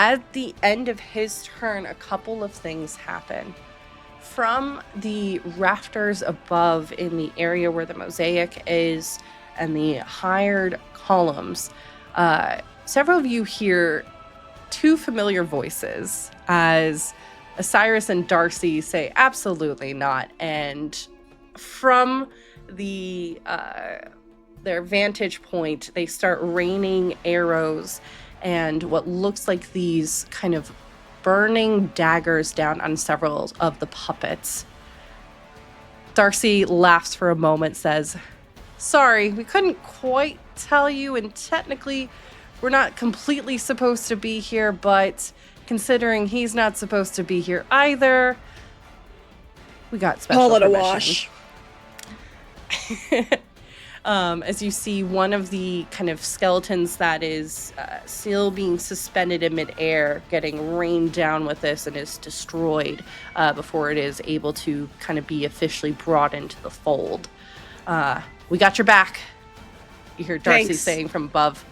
At the end of his turn, a couple of things happen. From the rafters above in the area where the mosaic is and the hired columns, several of you hear two familiar voices as Osiris and Darcy say, absolutely not. And from the their vantage point, they start raining arrows and what looks like these kind of burning daggers down on several of the puppets. Darcy laughs for a moment, says, sorry, we couldn't quite tell you, and technically we're not completely supposed to be here, but considering he's not supposed to be here either, we got special permission. Call it a wash. As you see one of the kind of skeletons that is still being suspended in midair getting rained down with this and is destroyed before it is able to kind of be officially brought into the fold. We got your back, you hear Darcy saying from above.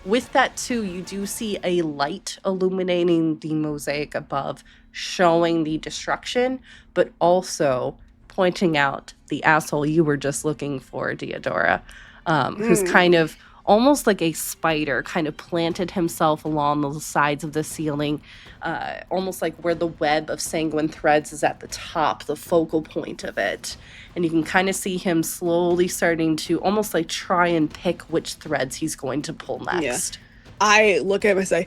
With that too, you do see a light illuminating the mosaic above, showing the destruction, but also pointing out the asshole you were just looking for, Deodora, who's kind of almost like a spider, kind of planted himself along the sides of the ceiling, almost like where the web of sanguine threads is at the top, the focal point of it. And you can kind of see him slowly starting to almost like try and pick which threads he's going to pull next. Yeah. I look at him and say,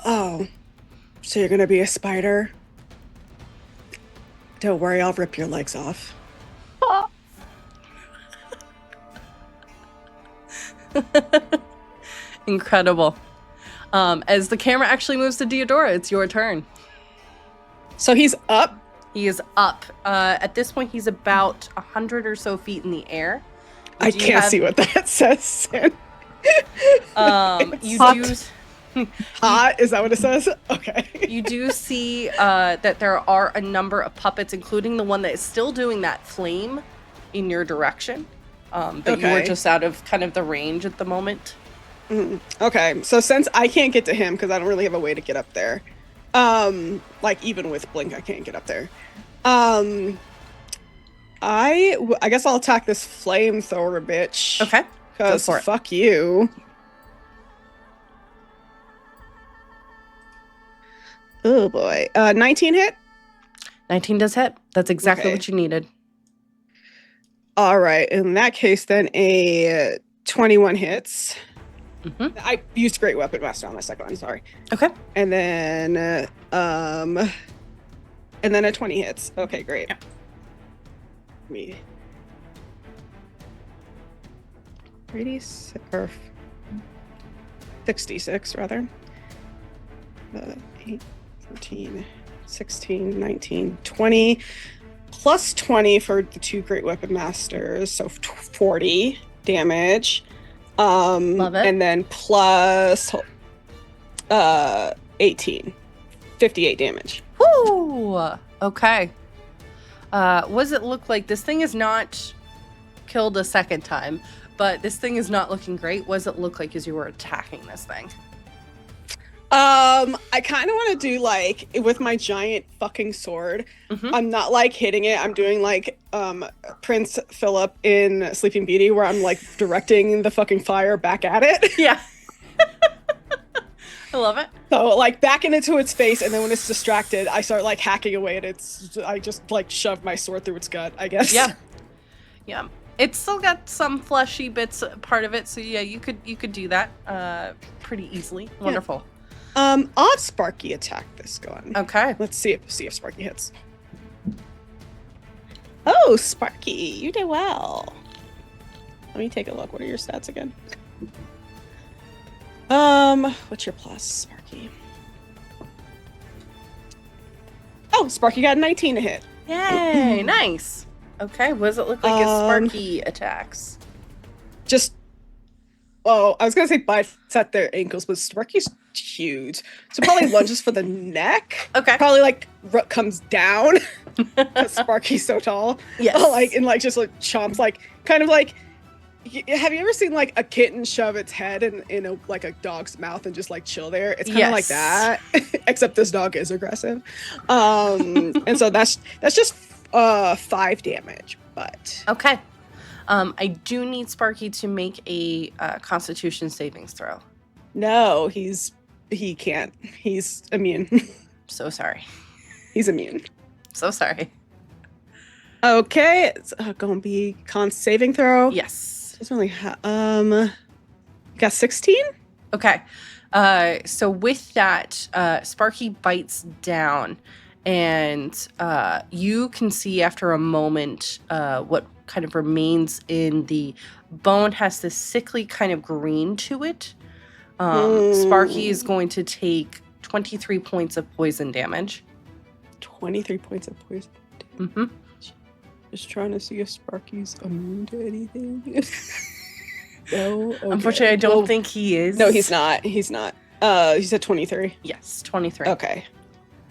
oh, so you're going to be a spider? Don't worry, I'll rip your legs off. Incredible. As the camera actually moves to Deodora, it's your turn. So he's up? He is up. At this point, he's about 100 or so feet in the air. I can't see what that says. Hot? Is that what it says? Okay. You do see that there are a number of puppets, including the one that is still doing that flame in your direction. But you were just out of kind of the range at the moment. Okay, so since I can't get to him because I don't really have a way to get up there, like even with Blink, I can't get up there. I guess I'll attack this flamethrower bitch. Okay, because fuck you. Oh boy, 19 hit. 19 does hit. That's exactly what you needed. All right, in that case, then a 21 hits. I used Great Weapon Master on my second one. Sorry. Okay. And then a 20 hits. Okay, great. Me. 86 or 66 rather. 8, 14, 16, 19, 20. Plus 20 for the 2 Great Weapon Masters, so 40 damage. Love it. And then plus 18, 58 damage. Woo! Okay. What does it look like? This thing is not killed a second time, but this thing is not looking great. What does it look like as you were attacking this thing? I kind of want to do like with my giant fucking sword. I'm not like hitting it. I'm doing like Prince Philip in Sleeping Beauty, where I'm like directing the fucking fire back at it. Yeah. I love it. So like backing into its face, and then when it's distracted, I start like hacking away at its. I just like shove my sword through its gut, I guess. Yeah. Yeah. It's still got some fleshy bits part of it, so yeah, you could do that pretty easily. Wonderful. Yeah. I'll have Sparky attack this gun. Okay. Let's see if Sparky hits. Oh, Sparky, you did well. Let me take a look. What are your stats again? What's your plus, Sparky? Oh, Sparky got 19 to hit. Yay, nice. Okay, what does it look like as Sparky attacks? Just, I was gonna say biceps at their ankles, but Sparky's huge, so probably lunges for the neck. Okay. Probably like comes down because Sparky's so tall. Yes. Like and like just like chomps, like kind of like Have you ever seen like a kitten shove its head in a like a dog's mouth and just like chill there? It's kind of like that, except this dog is aggressive. And so that's just 5 damage. But okay. I do need Sparky to make a Constitution savings throw. No, he can't. He's immune. So sorry. He's immune. So sorry. Okay, it's gonna be con saving throw. Yes. It's only got 16. Okay. So with that, Sparky bites down, and you can see after a moment what kind of remains in the bone has this sickly kind of green to it. Sparky is going to take 23 points of poison damage. 23 points of poison damage. Mm-hmm. Just trying to see if Sparky's immune to anything. No. Okay. Unfortunately, I don't think he is. No, he's not. He's not. He's at 23. Yes, 23. Okay.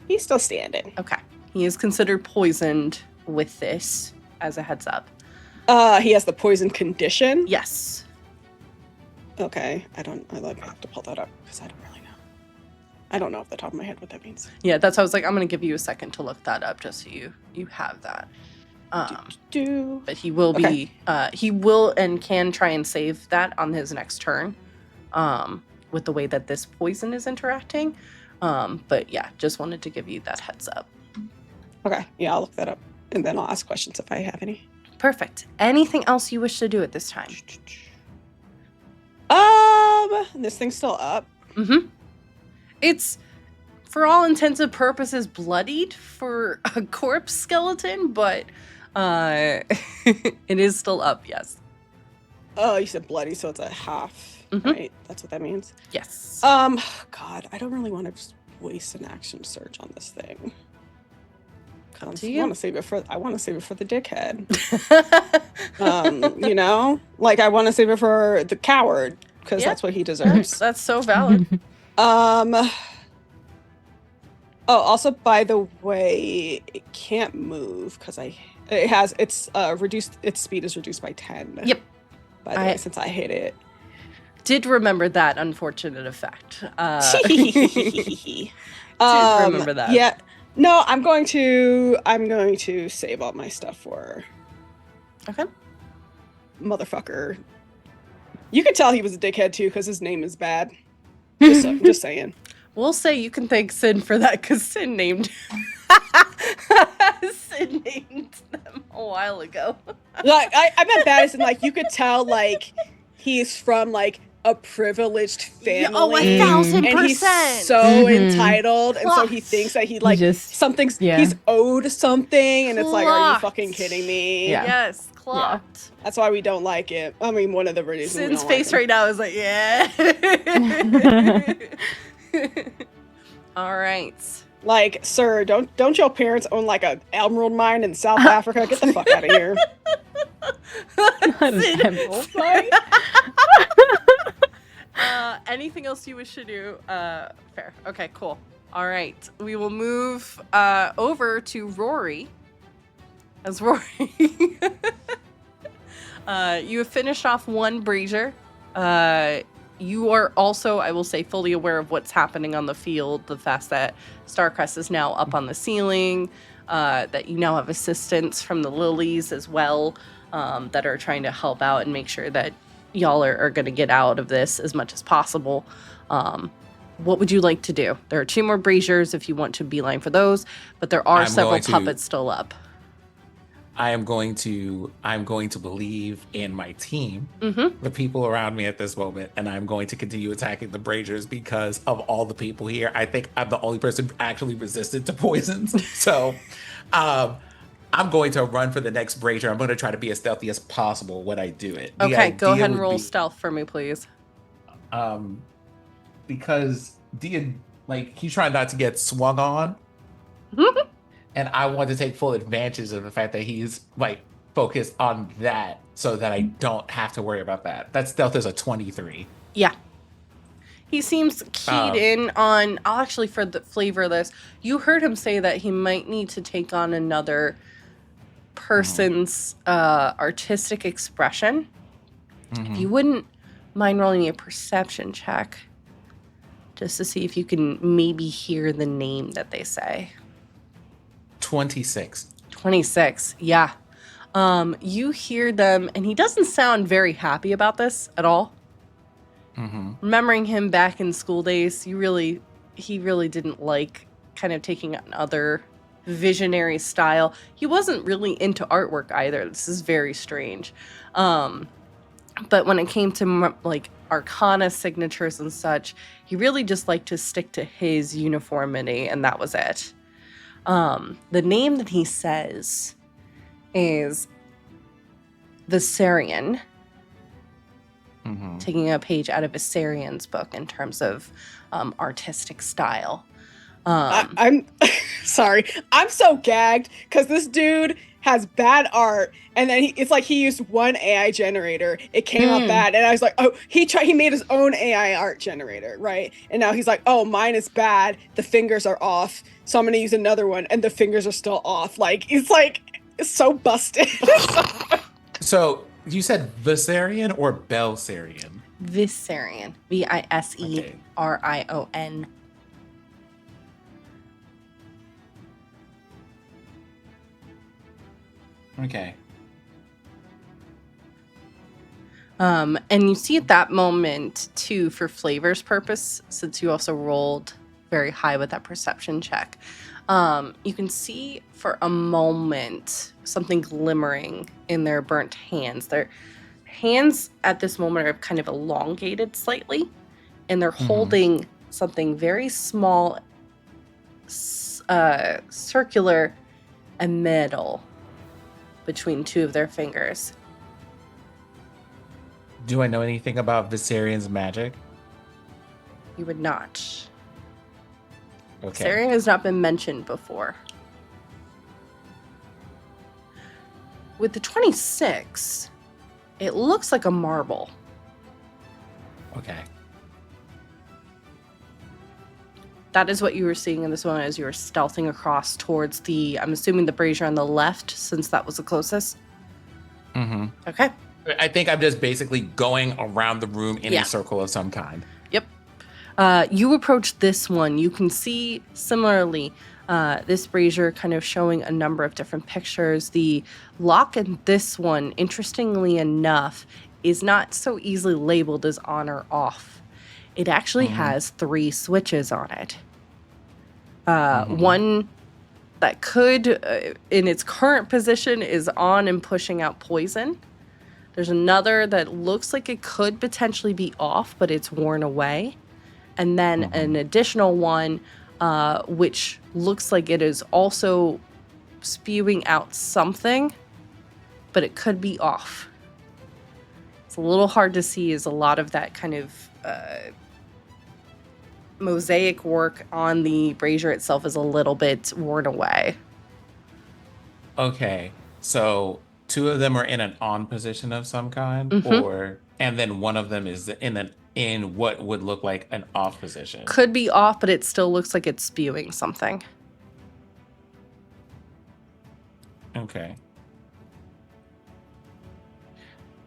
He's still standing. Okay. He is considered poisoned with this, as a heads up. He has the poison condition? Yes. Okay. I have to pull that up because I don't really know. I don't know off the top of my head what that means. Yeah, that's why I was like, I'm going to give you a second to look that up just so you have that. But he will be, he will and can try and save that on his next turn, with the way that this poison is interacting. But yeah, just wanted to give you that heads up. Okay, yeah, I'll look that up, and then I'll ask questions if I have any. Perfect. Anything else you wish to do at this time? This thing's still up. Mm-hmm. It's, for all intents and purposes, bloodied for a corpse skeleton, but it is still up, yes. Oh, you said bloody, so it's a half, right? That's what that means? Yes. God, I don't really want to just waste an action surge on this thing. I want to save it for the dickhead. You know? Like, I want to save it for the coward, because that's what he deserves. That's so valid. Oh, also, by the way, it can't move because its speed is reduced by 10. Yep. By the way, since I hit it. Did remember that unfortunate effect. Did remember that. Yeah. No, I'm going to save all my stuff for motherfucker. You could tell he was a dickhead too because his name is bad. Just saying. We'll say you can thank Sin for that because Sin named them a while ago. Like I meant bad as in like you could tell like he's from like a privileged family. Oh, 1,000%. And he's so entitled, and so he thinks that he like he's owed something, and it's like, are you fucking kidding me? Yeah. Yes, clocked. Yeah. That's why we don't like it. I mean, one of the reasons. Sin's face right now is like, yeah. All right. Like, sir, don't your parents own like a emerald mine in South Africa? Get the fuck out of here. Anything else you wish to do? Fair. Okay, cool. All right. We will move over to Rory. As Rory, you have finished off one brazier. You are also, I will say, fully aware of what's happening on the field. The fact that Starcrest is now up on the ceiling, that you now have assistance from the lilies as well, that are trying to help out and make sure that y'all are going to get out of this as much as possible. What would you like to do? There are 2 more braziers if you want to beeline for those, but there are several puppets still up. I'm going to believe in my team, the people around me at this moment, and I'm going to continue attacking the braziers because of all the people here. I think I'm the only person actually resistant to poisons. So I'm going to run for the next brazier. I'm going to try to be as stealthy as possible when I do it. Okay, go ahead and roll stealth for me, please. Because he's trying not to get swung on. And I want to take full advantage of the fact that he's like focused on that so that I don't have to worry about that. That stealth is a 23. Yeah. He seems keyed in on, actually for the flavor of this, you heard him say that he might need to take on another person's artistic expression. If you wouldn't mind rolling a perception check, just to see if you can maybe hear the name that they say. 26. 26, yeah. You hear them, and he doesn't sound very happy about this at all. Remembering him back in school days, he really didn't like kind of taking another visionary style. He wasn't really into artwork either. This is very strange. But when it came to like arcana signatures and such, he really just liked to stick to his uniformity, and that was it. The name that he says is Viserion. Taking a page out of Viserian's book in terms of artistic style. I'm sorry. I'm so gagged because this dude has bad art, and then it's like he used one AI generator. It came out bad, and I was like, oh, he made his own AI art generator, right? And now he's like, oh, mine is bad. The fingers are off, so I'm gonna use another one, and the fingers are still off. Like it's so busted. So you said Viserion or Belserion? Viserion. Viserion. Okay. And you see at that moment, too, for flavor's purpose, since you also rolled very high with that perception check, you can see for a moment something glimmering in their burnt hands. Their hands at this moment are kind of elongated slightly, and they're holding something very small, circular, and metal between two of their fingers. Do I know anything about Viserion's magic? You would not. Okay. Viserion has not been mentioned before. With the 26, it looks like a marble. Okay. That is what you were seeing in this one as you were stealthing across towards I'm assuming the brazier on the left, since that was the closest. Okay. I think I'm just basically going around the room in a circle of some kind. Yep. You approach this one. You can see similarly this brazier kind of showing a number of different pictures. The lock in this one, interestingly enough, is not so easily labeled as on or off. It actually has 3 switches on it. One that could, in its current position, is on and pushing out poison. There's another that looks like it could potentially be off, but it's worn away. And then an additional one, which looks like it is also spewing out something, but it could be off. It's a little hard to see, as a lot of that kind of mosaic work on the brazier itself is a little bit worn away. Okay, so 2 of them are in an on position of some kind, and then one of them is in what would look like an off position. Could be off, but it still looks like it's spewing something. Okay.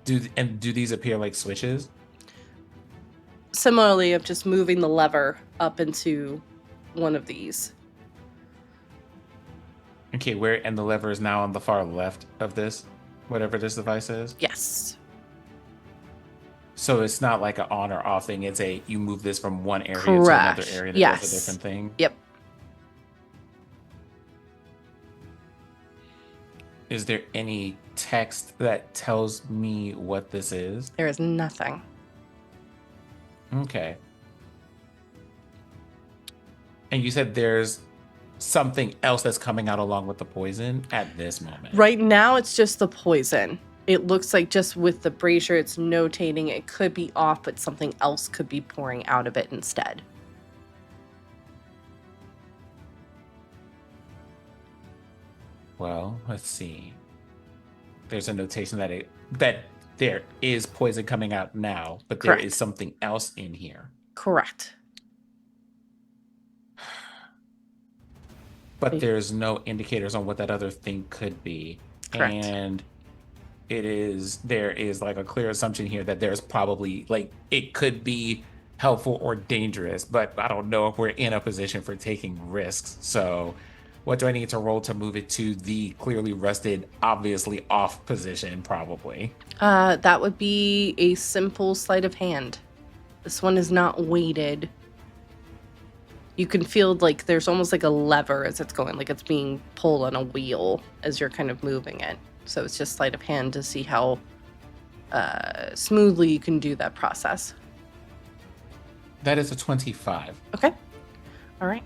Do these appear like switches? Similarly, of just moving the lever up into one of these. Okay, and the lever is now on the far left of this, whatever this device is? Yes. So it's not like an on or off thing, it's you move this from one area Correct. to another area that does a different thing? Yep. Is there any text that tells me what this is? There is nothing. Okay. And you said there's something else that's coming out along with the poison at this moment. Right now, it's just the poison. It looks like just with the brazier, it's notating it could be off, but something else could be pouring out of it instead. Well, let's see. There's a notation that there is poison coming out now, but Correct. There is something else in here. Correct. But there's no indicators on what that other thing could be. Correct. And there is like a clear assumption here that there's probably like it could be helpful or dangerous, but I don't know if we're in a position for taking risks. So what do I need to roll to move it to the clearly rusted, obviously off position? Probably. That would be a simple sleight of hand. This one is not weighted. You can feel like there's almost like a lever as it's going, like it's being pulled on a wheel as you're kind of moving it. So it's just sleight of hand to see how smoothly you can do that process. That is a 25. Okay. All right.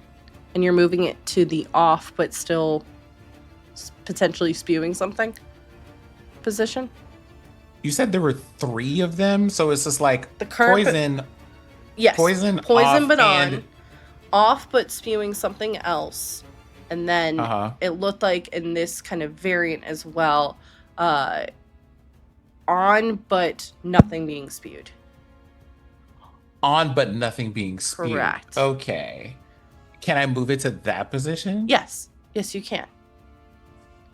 And you're moving it to the off, but still potentially spewing something position? You said there were 3 of them, so it's just like The current poison. Yes. Poison Poison off but and... on. Off but spewing something else. And then it looked like in this kind of variant as well, on but nothing being spewed. On but nothing being spewed. Correct. Okay. Can I move it to that position? Yes. Yes, you can.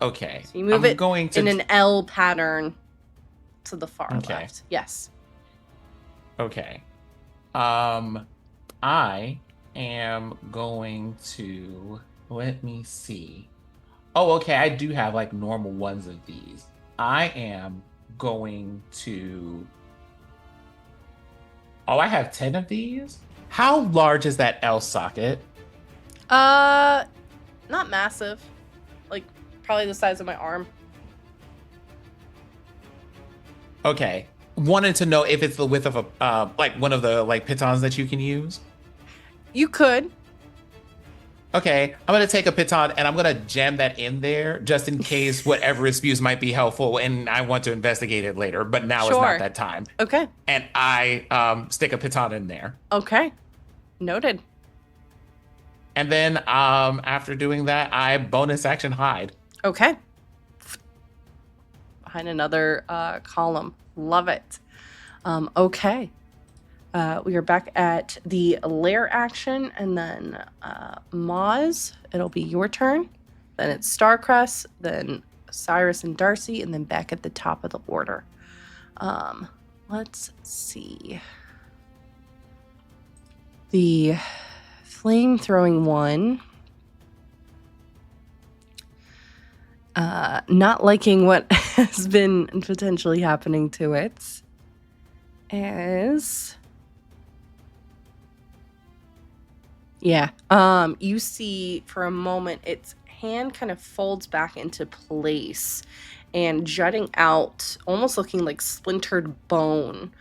Okay. So you move it in an L pattern to the far left. Yes. Okay. I am going to, let me see. Oh, okay. I do have like normal ones of these. I am going to, I have 10 of these. How large is that L socket? Not massive. Like probably the size of my arm. Okay. Wanted to know if it's the width of a like one of the like pitons that you can use. You could. Okay, I'm gonna take a piton and I'm gonna jam that in there just in case whatever it spews might be helpful, and I want to investigate it later. But now is not that time. Okay. And I stick a piton in there. Okay. Noted. And then after doing that, I bonus action hide. Okay. Behind another column. Love it. Okay. We are back at the lair action, and then Moz, it'll be your turn. Then it's Starcrest, then Cyrus and Darcy, and then back at the top of the order. Let's see. The flame-throwing one, not liking what has been potentially happening to it, is... Yeah. You see for a moment its hand kind of folds back into place and jutting out, almost looking like splintered bone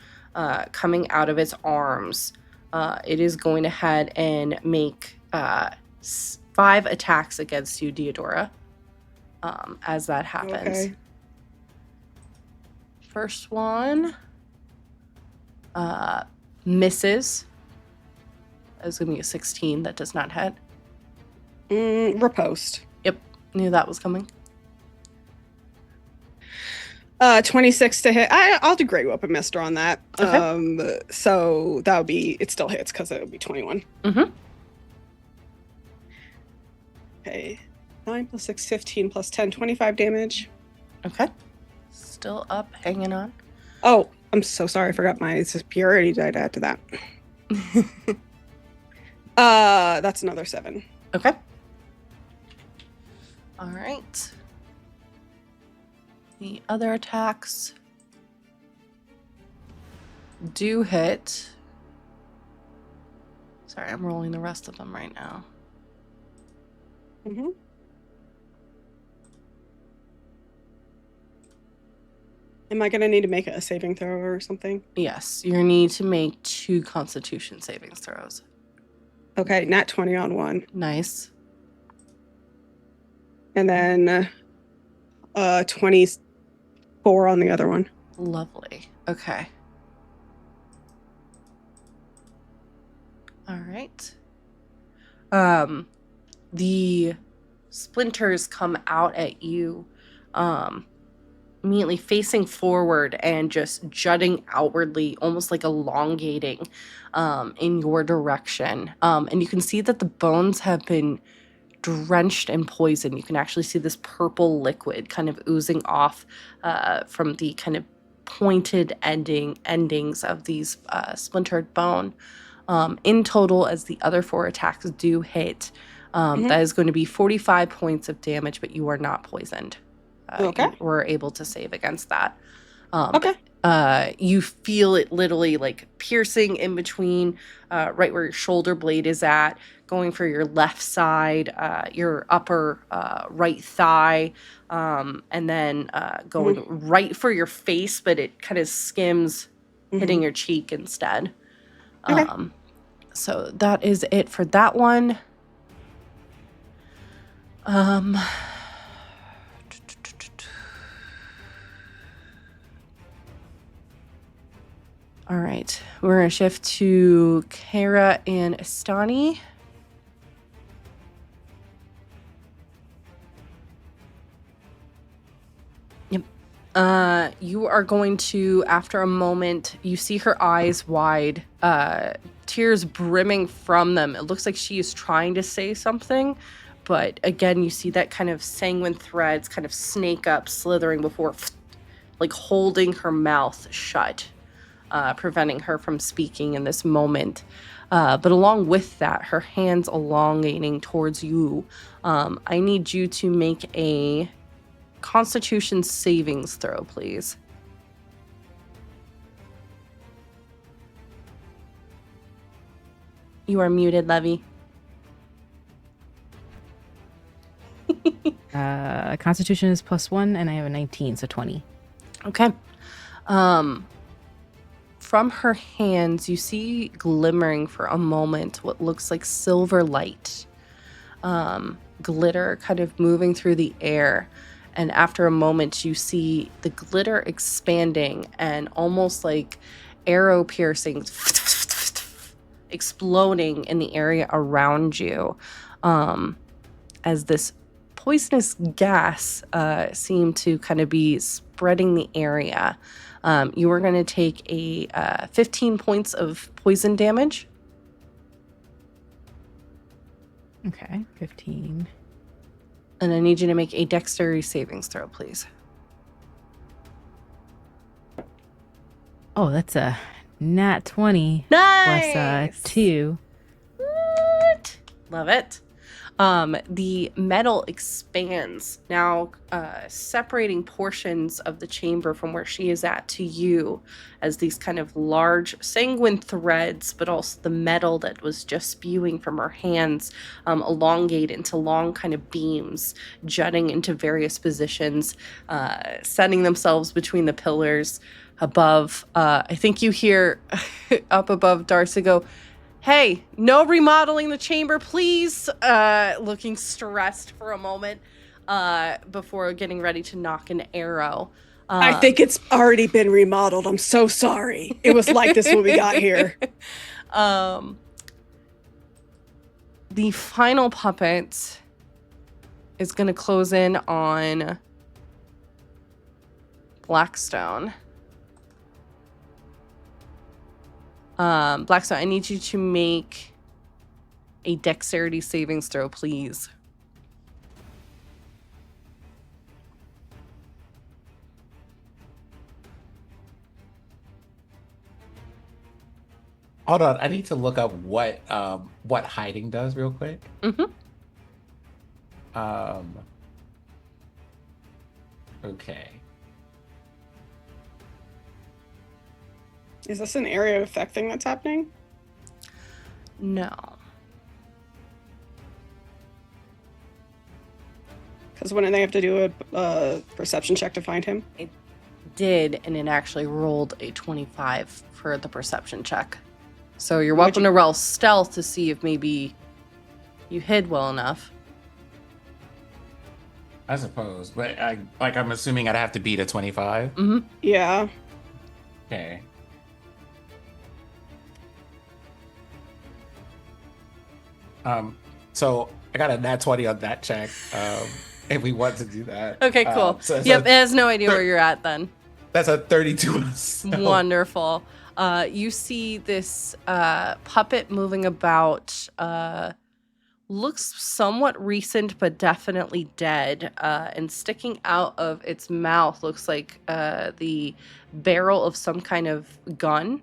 coming out of its arms. It is going to head and make 5 attacks against you, Deodora, as that happens. Okay. First one misses. It's going to be a 16. That does not hit. Riposte. Yep. Knew that was coming. 26 to hit. I'll do Great Weapon Mister on that. Okay. So that would be, it still hits because it would be 21. Mm-hmm. Okay. 9 plus 6, 15 plus 10, 25 damage. Okay. Still up, hanging on. Oh, I'm so sorry. I forgot my superiority died after that. That's another 7. Okay. All right. The other attacks do hit. Sorry, I'm rolling the rest of them right now. Mm-hmm. Am I going to need to make a saving throw or something? Yes, you need to make 2 Constitution savings throws. Okay, nat 20 on one. Nice. And then 24 on the other one. Lovely. Okay. All right. The splinters come out at you, immediately facing forward and just jutting outwardly, almost like elongating in your direction. And you can see that the bones have been drenched in poison. You can actually see this purple liquid kind of oozing off from the kind of pointed endings of these splintered bone. In total, as the other 4 attacks do hit, that is going to be 45 points of damage, but you are not poisoned. Okay. You were able to save against that. Okay. You feel it literally like piercing in between, right where your shoulder blade is at, going for your left side, your upper right thigh, and then going right for your face, but it kind of skims, hitting your cheek instead. Okay. So that is it for that one. All right, we're going to shift to Kara and Istani. Yep. You are going to, after a moment, you see her eyes wide, tears brimming from them. It looks like she is trying to say something, but again, you see that kind of sanguine threads kind of snake up, slithering before, like, holding her mouth shut. Preventing her from speaking in this moment. But along with that, her hands elongating towards you. I need you to make a Constitution savings throw, please. You are muted, Levy. Constitution is +1, and I have a 19, so 20. Okay. From her hands, you see glimmering for a moment what looks like silver light, glitter kind of moving through the air. And after a moment, you see the glitter expanding and almost like arrow piercings exploding in the area around you, as this poisonous gas seemed to kind of be spreading the area. You are going to take a 15 points of poison damage. Okay, 15. And I need you to make a dexterity savings throw, please. Oh, that's a nat 20. Nice! Plus 2. What? Love it. The metal expands, now separating portions of the chamber from where she is at to you as these kind of large sanguine threads, but also the metal that was just spewing from her hands elongate into long kind of beams, jutting into various positions, setting themselves between the pillars above. I think you hear up above Darcy go, "Hey, no remodeling the chamber, please." Looking stressed for a moment before getting ready to knock an arrow. I think it's already been remodeled. I'm so sorry. It was like this when we got here. The final puppet is going to close in on Blackstone. Blackstone, I need you to make a dexterity savings throw, please. Hold on, I need to look up what hiding does real quick. Okay. Is this an area of effect thing that's happening? No. Because wouldn't they have to do a perception check to find him? It did, and it actually rolled a 25 for the perception check. So you're welcome to roll stealth to see if maybe you hid well enough. I suppose, but I'm assuming I'd have to beat a 25. Yeah. Okay. So I got a nat 20 on that check. If we want to do that. Okay, cool. Yep, it has no idea where you're at then. That's a 32. Wonderful. You see this puppet moving about looks somewhat recent, but definitely dead. And sticking out of its mouth looks like the barrel of some kind of gun.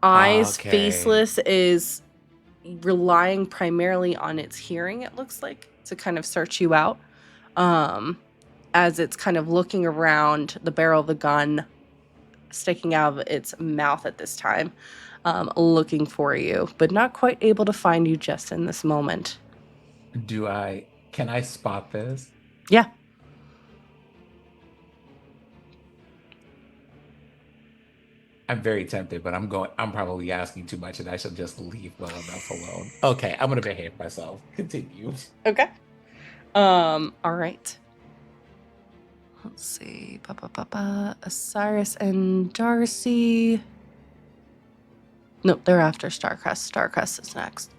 Eyes, Okay. faceless, is relying primarily on its hearing, it looks like, to kind of search you out. As it's kind of looking around, the barrel of the gun sticking out of its mouth at this time, looking for you, but not quite able to find you just in this moment. Can I spot this? Yeah. I'm very tempted, but I'm probably asking too much and I should just leave well enough alone. Okay, I'm gonna behave myself. Continue. Okay. All right. Let's see. Osiris and Darcy. Nope, they're after Starcrest. Starcrest is next.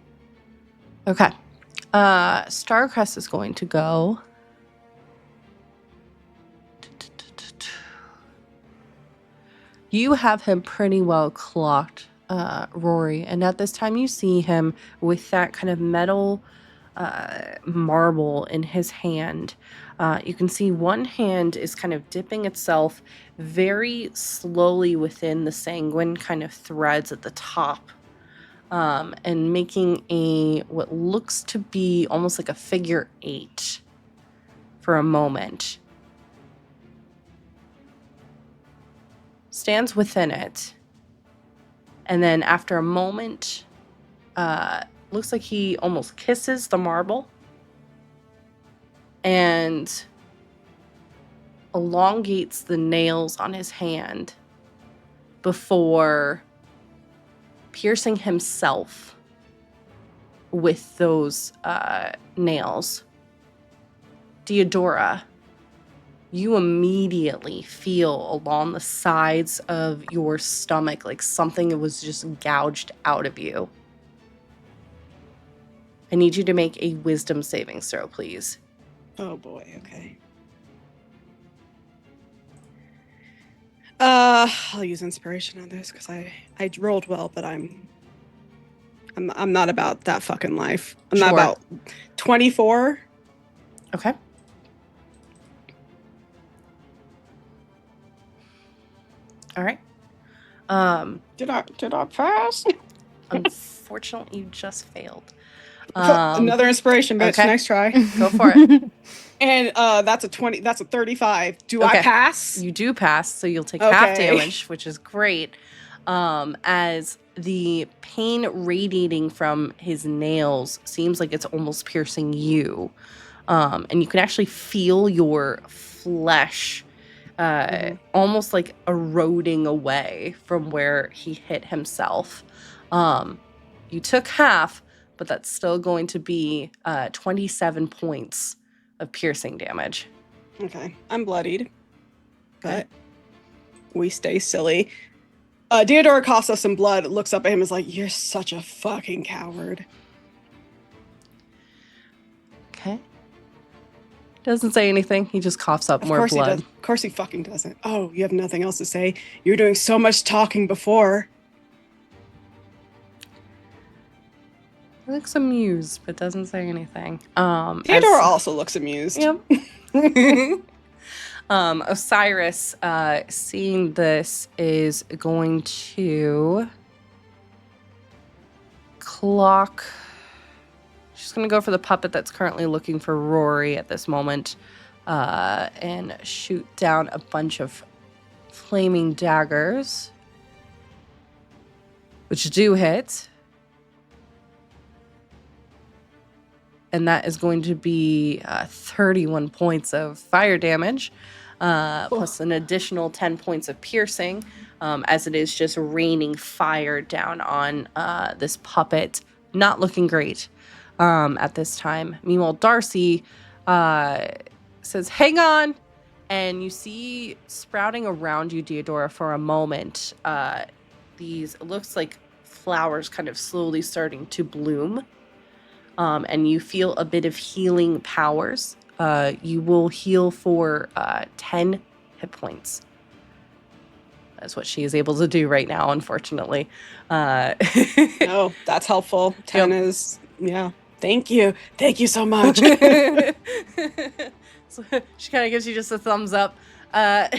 Okay. Starcrest is going to go. You have him pretty well clocked, Rory, and at this time you see him with that kind of metal marble in his hand. You can see one hand is kind of dipping itself very slowly within the sanguine kind of threads at the top, and making what looks to be almost like a figure 8 for a moment. Stands within it, and then after a moment, looks like he almost kisses the marble and elongates the nails on his hand before piercing himself with those nails. Deodora, you immediately feel along the sides of your stomach like something was just gouged out of you. I need you to make a wisdom saving throw, please. Oh boy, okay. I'll use inspiration on this because I rolled well, but I'm not about that fucking life. I'm not about 24. Okay. All right. Did I pass? Unfortunately, you just failed. Another inspiration, bitch. Okay. Next try. Go for it. And that's a 20. That's a 35. Do I pass? You do pass, so you'll take half damage, which is great. As the pain radiating from his nails seems like it's almost piercing you, and you can actually feel your flesh almost like eroding away from where he hit himself. You took half, but that's still going to be 27 points of piercing damage. Okay, I'm bloodied, but we stay silly. Deodora coughs us some blood, looks up at him and is like, "You're such a fucking coward." Okay. Doesn't say anything. He just coughs up more blood. Of course he fucking doesn't. Oh, you have nothing else to say? You were doing so much talking before. Looks amused, but doesn't say anything. Theodora also looks amused. Yep. Osiris, seeing this, is going to clock. She's going to go for the puppet that's currently looking for Rory at this moment, and shoot down a bunch of flaming daggers, which do hit. And that is going to be 31 points of fire damage, plus an additional 10 points of piercing, as it is just raining fire down on this puppet. Not looking great at this time. Meanwhile, Darcy says, "Hang on!" And you see sprouting around you, Deodora, for a moment, these, it looks like flowers kind of slowly starting to bloom. And you feel a bit of healing powers. You will heal for 10 hit points. That's what she is able to do right now, unfortunately. No, that's helpful. 10 is Yeah. Thank you. Thank you so much. So she kind of gives you just a thumbs up as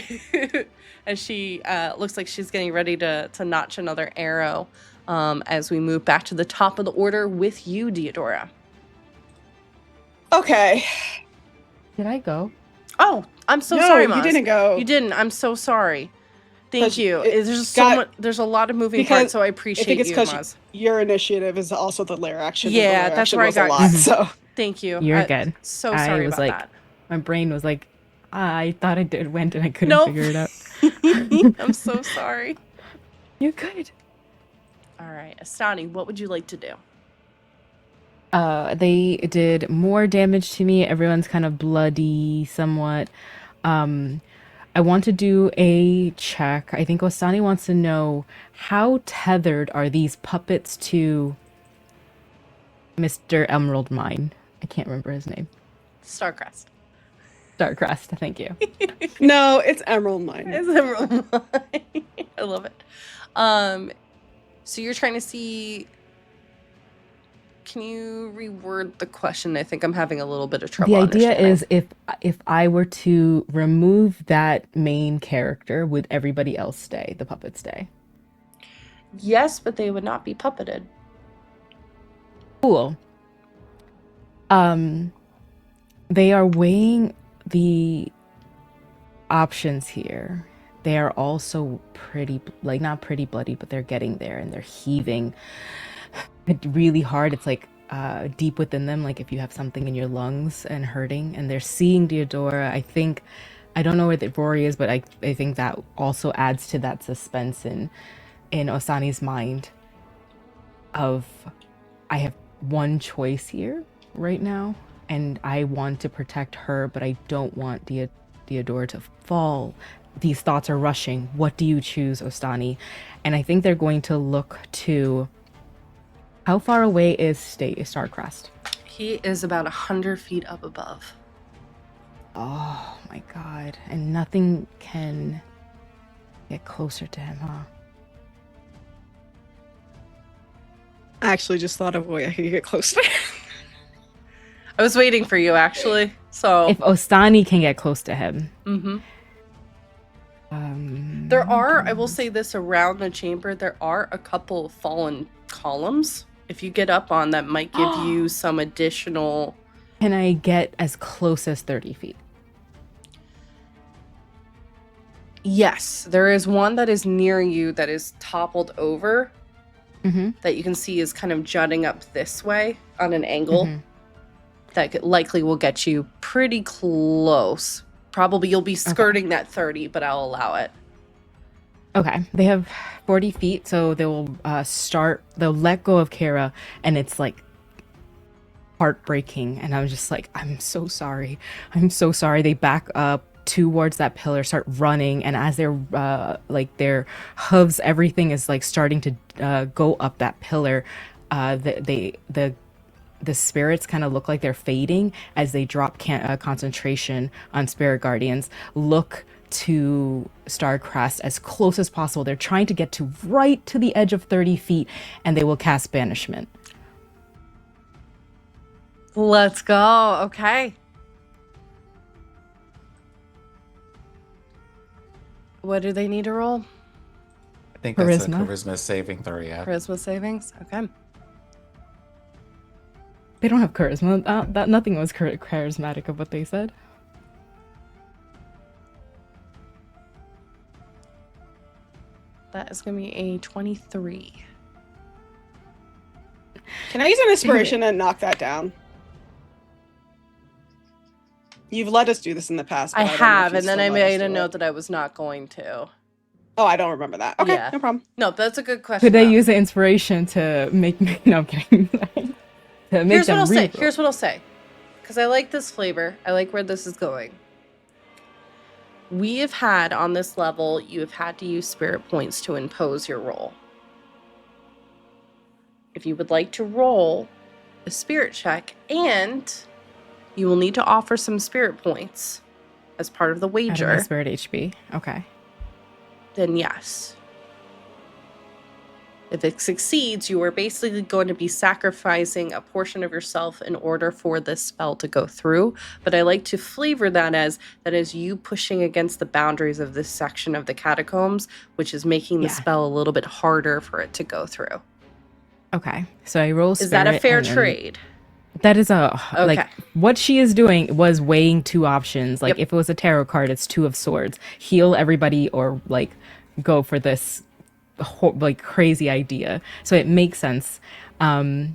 she looks like she's getting ready to notch another arrow as we move back to the top of the order with you, Deodora. Okay. Did I go? Oh, I'm so No, sorry, you Maz. didn't go. You didn't. I'm so sorry. Thank 'Cause you. it There's just so got- much. There's a lot of moving because parts, so I I appreciate think it's you, because Maz. your initiative is also the lair action. and the Yeah, lair that's action where I was a got lot. you. So Thank you. You're good. So I sorry was about like, that. my brain was like, I thought I went and I couldn't figure it out. I'm so sorry. You're good. All right, Astani, what would you like to do? They did more damage to me. Everyone's kind of bloody somewhat. I want to do a check. I think Osani wants to know how tethered are these puppets to Mr. Emerald Mine? I can't remember his name. Starcrest. Starcrest, thank you. no, it's Emerald Mine. It's Emerald Mine. I love it. So you're trying to see. Can you reword the question? I think I'm having a little bit of trouble. The idea is if I were to remove that main character, would everybody else stay? The puppets stay? Yes, but they would not be puppeted. Cool. They are weighing the options here. They are also pretty, like, not pretty bloody, but they're getting there and they're heaving really hard. It's like deep within them, like if you have something in your lungs and hurting, and they're seeing Deodora. I don't know where the Rory is, but I think that also adds to that suspense in Osani's mind of, I have one choice here right now, and I want to protect her, but I don't want Deodora to fall. These thoughts are rushing. What do you choose, Ostani? And I think they're going to look to, how far away is Starcrest? He is about 100 feet up above. Oh my god. And nothing can get closer to him, huh? I actually just thought of a way I could get closer. I was waiting for you, actually. So if Ostani can get close to him. Mm-hmm. There are, I will say this, around the chamber, there are a couple fallen columns. If you get up on that, might give you some additional. Can I get as close as 30 feet? Yes, there is one that is near you that is toppled over. That you can see is kind of jutting up this way on an angle. That likely will get you pretty close. Probably you'll be skirting that 30, but I'll allow it. Okay, they have 40 feet, so they will they'll let go of Kara, and it's like heartbreaking. And I'm just like, I'm so sorry. They back up towards that pillar, start running, and as they're like their hooves, everything is like starting to go up that pillar. The spirits kind of look like they're fading as they drop concentration on spirit guardians. Look to Starcrest as close as possible. They're trying to get to right to the edge of 30 feet, and they will cast banishment. Let's go. Okay. What do they need to roll? I think that's a Charisma. charisma saving throw, yeah. Charisma savings? Okay. They don't have charisma. That nothing was charismatic of what they said. That is going to be a 23. Can I use an inspiration and knock that down? You've let us do this in the past. I have, and then I made a note that I was not going to. Oh, I don't remember that. Okay, Yeah. no problem. No, that's a good question. Could I use the inspiration to make me? No, I'm kidding. To make Here's them what I'll say. re-roll. Here's what I'll say. Because I like this flavor. I like where this is going. We have had, on this level, you have had to use spirit points to impose your roll. If you would like to roll a spirit check, and you will need to offer some spirit points as part of the Out of my wager, spirit HP. Okay. then yes. If it succeeds, you are basically going to be sacrificing a portion of yourself in order for this spell to go through. But I like to flavor that as you pushing against the boundaries of this section of the catacombs, which is making the spell a little bit harder for it to go through. Okay, so I roll spirit. Is that a fair trade? That is a Okay. like what she is doing was weighing two options. Like if it was a tarot card, it's 2 of swords. Heal everybody or like go for this like crazy idea. So it makes sense. I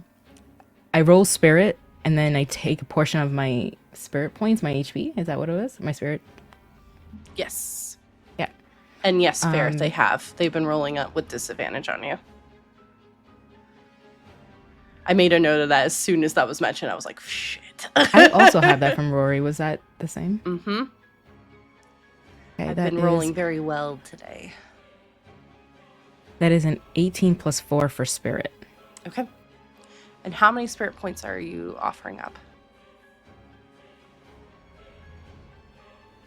roll spirit and then I take a portion of my spirit points, my HP. Is that what it was? My spirit? Yes. Yeah. And yes, fair. They've been rolling up with disadvantage on you. I made a note of that as soon as that was mentioned. I was like, shit. I also have that from Rory. Was that the same? Mm-hmm. Okay, I've been rolling very well today. That is an 18 plus 4 for spirit. Okay. And how many spirit points are you offering up?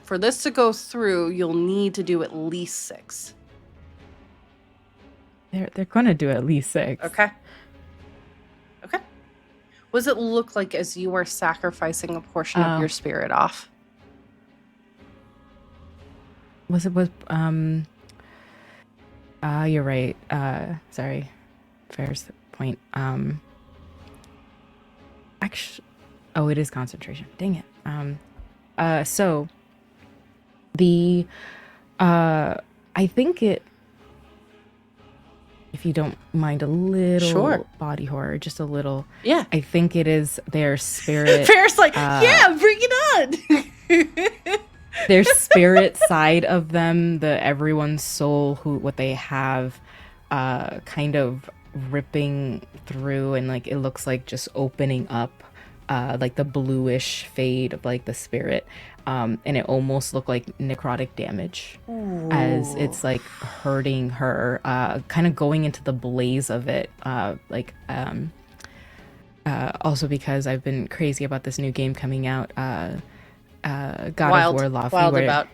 For this to go through, you'll need to do at least 6. They're going to do at least 6. Okay. Okay. What does it look like as you are sacrificing a portion of your spirit off? You're right. Sorry. Fair's point. Actually, it is concentration. Dang it. So the I think it, if you don't mind a little body horror, just a little. Yeah. I think it is their spirit. Fair's like, yeah, bring it on. Their spirit side of them, everyone's soul, what they have, kind of ripping through, and like it looks like just opening up, like the bluish fade of like the spirit, and it almost looked like necrotic damage. Ooh. As it's like hurting her, kind of going into the blaze of it, also because I've been crazy about this new game coming out, God of War Lofty. Wild about.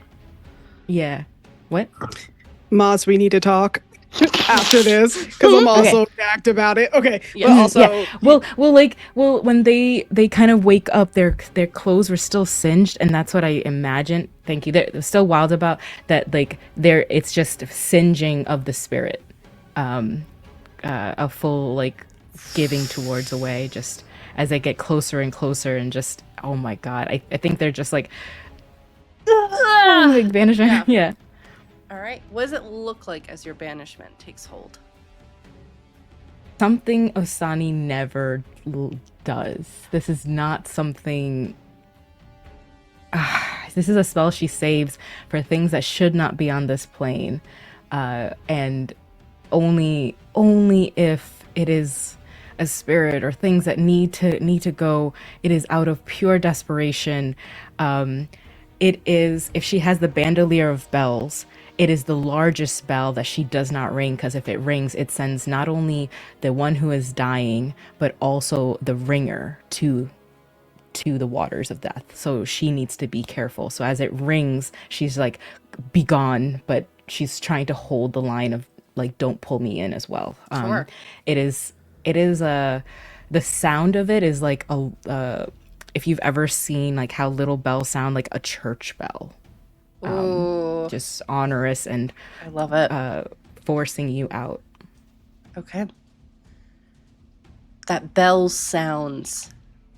Yeah. What? Maz, we need to talk after this because I'm also jacked about it. Okay. Yeah. But also, Well, when they kind of wake up, their clothes were still singed, and that's what I imagined. Thank you. They're still wild about that. Like it's just singeing of the spirit, a full like giving towards away, just as they get closer and closer, and just oh my god, I think they're just like banishment. Yeah. All right. What does it look like as your banishment takes hold? Something Osani never does. This is not something. This is a spell she saves for things that should not be on this plane, and only if it is a spirit or things that need to go. It is out of pure desperation. It is, if she has the bandolier of bells, it is the largest bell that she does not ring, because if it rings, it sends not only the one who is dying, but also the ringer to the waters of death. So she needs to be careful. So as it rings, she's like, be gone, but she's trying to hold the line of like, don't pull me in as well. Sure. It is the sound of it is like if you've ever seen like how little bells sound, like a church bell. Just onerous and I love it. Forcing you out. Okay. That bell sounds,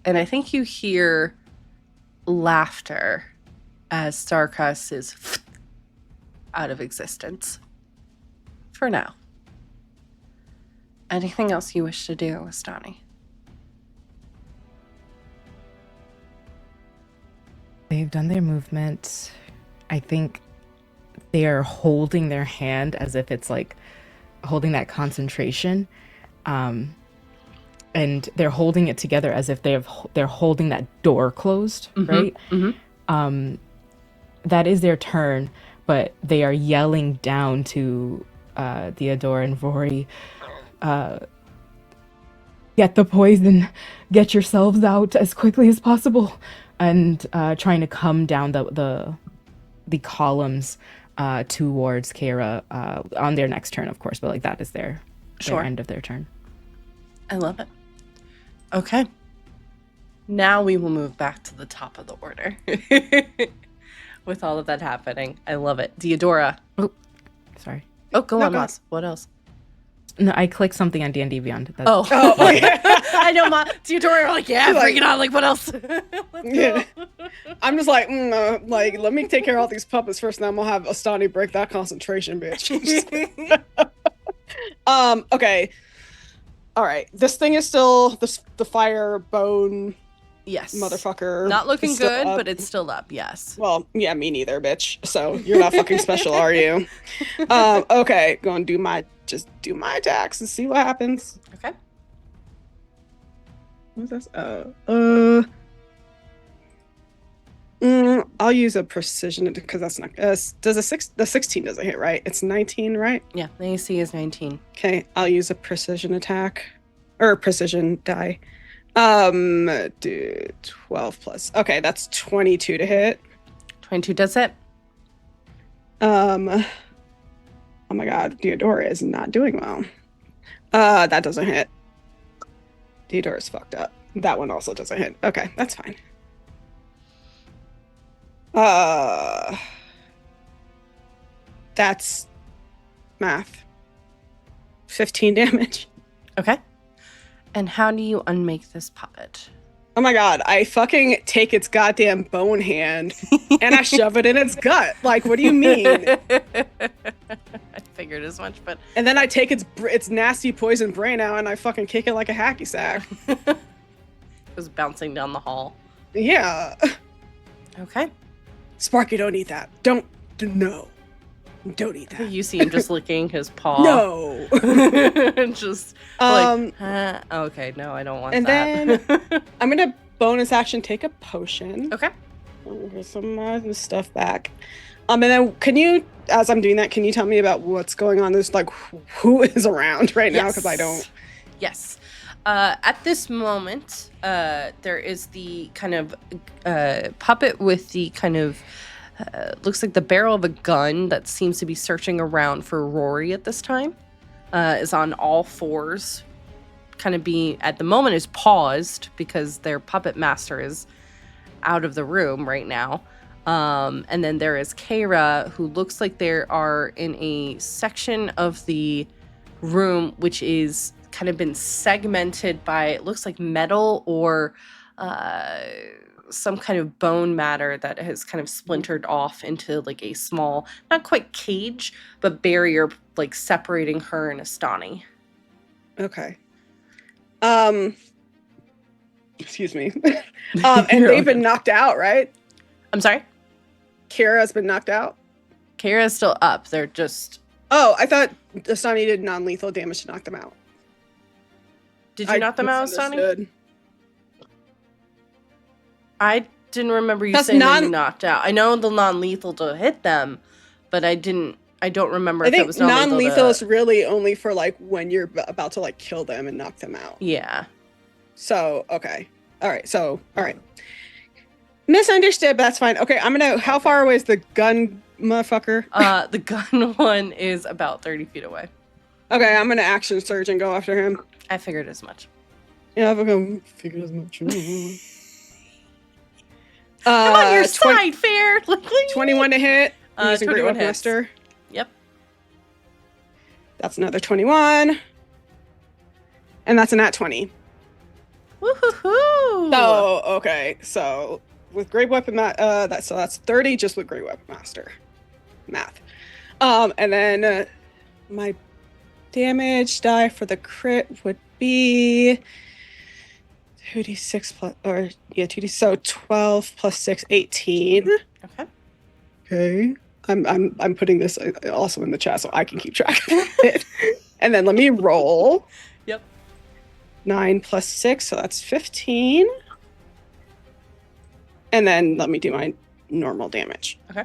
and I think you hear laughter as Starcus is out of existence. For now. Anything else you wish to do, Astani? They've done their movement. I think they are holding their hand as if it's like holding that concentration. And they're holding it together as if they're holding that door closed, right? Mm-hmm. That is their turn, but they are yelling down to Theodore and Rory, get the poison, get yourselves out as quickly as possible, and trying to come down the columns towards Kara on their next turn, of course, but like that is their their end of their turn. I love it. Okay. Now we will move back to the top of the order. With all of that happening. I love it. Deodora. Oh, sorry. Oh, go on, Moss. What else? No, I clicked something on D&D Beyond. Oh, yeah. I know, Moss. Deodora, like, yeah, bring it on. Like, what else? Yeah. I'm just like, let me take care of all these puppets first, and then we'll have Astani break that concentration, bitch. Okay. All right. This thing is still the fire bone. Yes. Motherfucker. Not looking good, but it's still up, yes. Well, yeah, me neither, bitch. So you're not fucking special, are you? Okay, go and do my attacks and see what happens. Okay. What's this? I'll use a precision because that's not. Does the 16 doesn't hit, right? It's 19, right? Yeah, the AC is 19. Okay, I'll use a precision attack or precision die. Do 12 plus. Okay, that's 22 to hit. 22 does it. Oh my god, Deodora is not doing well. That doesn't hit. Deodora's fucked up. That one also doesn't hit. Okay, that's fine. That's math. 15 damage. Okay. And how do you unmake this puppet? Oh my god, I fucking take its goddamn bone hand and I shove it in its gut. Like, what do you mean? I figured as much, but... And then I take its nasty poison brain out and I fucking kick it like a hacky sack. It was bouncing down the hall. Yeah. Okay. Sparky, don't eat that. Don't eat that. You see him just licking his paw. No. And just like, okay, no, I don't want and that. Then I'm gonna bonus action take a potion. Okay. Get some stuff back. And then can you, as I'm doing that, can you tell me about what's going on? There's like who is around right now because I don't. Yes. At this moment, there is the kind of puppet with the kind of looks like the barrel of a gun that seems to be searching around for Rory at this time. Is on all fours, kind of at the moment is paused because their puppet master is out of the room right now. And then there is Kara, who looks like they are in a section of the room which is kind of been segmented by, it looks like metal or some kind of bone matter that has kind of splintered off into like a small, not quite cage, but barrier like separating her and Astani. Okay. Excuse me. And they've been knocked out, right? I'm sorry? Kira's been knocked out? Kara's still up. They're just... Oh, I thought Astani did non-lethal damage to knock them out. Did you knock them out, Astani? I didn't remember you saying that you knocked out. I know the non-lethal to hit them, but I don't remember if it was non-lethal. Non-lethal is really only for like when you're about to like kill them and knock them out. Yeah. So, okay. All right. Misunderstood, but that's fine. Okay, how far away is the gun motherfucker? The gun one is about 30 feet away. Okay, I'm gonna action surge and go after him. I figured as much. Yeah, I'm gonna figure as much. I'm on your side, Fair. 21 to hit. Using Great 21 Weapon hits. Master. Yep. That's another 21. And that's a nat 20. Woohoo! So, okay. So, with Great Weapon that's 30 just with Great Weapon Master. Math. And then my damage die for the crit would be 2d6 plus, 2d, so 12 plus 6, 18. Okay. Okay. I'm putting this also in the chat so I can keep track of it. And then let me roll. Yep. 9 plus 6, so that's 15. And then let me do my normal damage. Okay.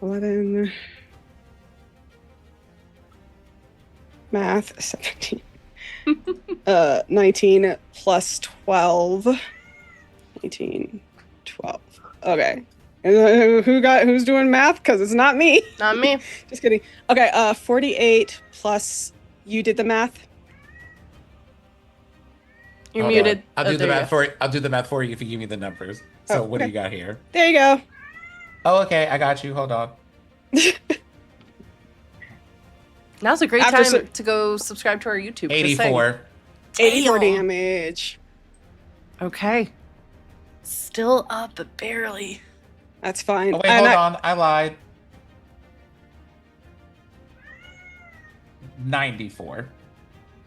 11. Math, 17. 19 plus 12. 19, 12. Okay. Who's doing math? Because it's not me. Not me. Just kidding. Okay, 48 plus. You did the math. You're Hold muted. on. I'll do the math for you if you give me the numbers. So what do you got here? There you go. Oh, okay. I got you. Hold on. Now's a great time to go subscribe to our YouTube. 84. 84 damage. Okay. Still up, but barely. That's fine. Oh, wait, hold on. I lied. 94.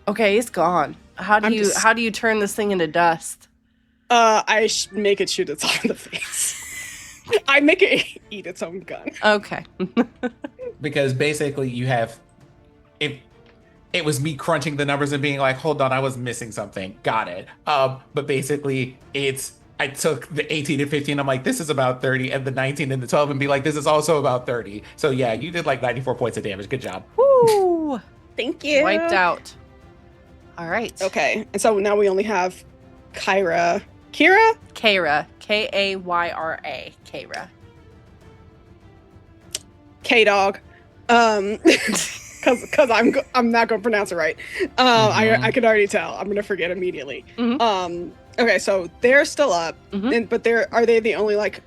Okay, it's gone. How do you turn this thing into dust? I make it shoot its own in the face. I make it eat its own gun. Okay. Because basically you have it was me crunching the numbers and being like, hold on, I was missing something. Got it. But basically I took the 18 and 15, I'm like, this is about 30, and the 19 and the 12 and be like, this is also about 30. So yeah, you did like 94 points of damage. Good job. Woo! Thank you. Wiped out. All right. Okay, and so now we only have Kayra. Kayra? Kayra. Kayra. Kayra. K-Dog. Because I'm not going to pronounce it right. I can already tell. I'm going to forget immediately. Okay, so they're still up, but are they the only like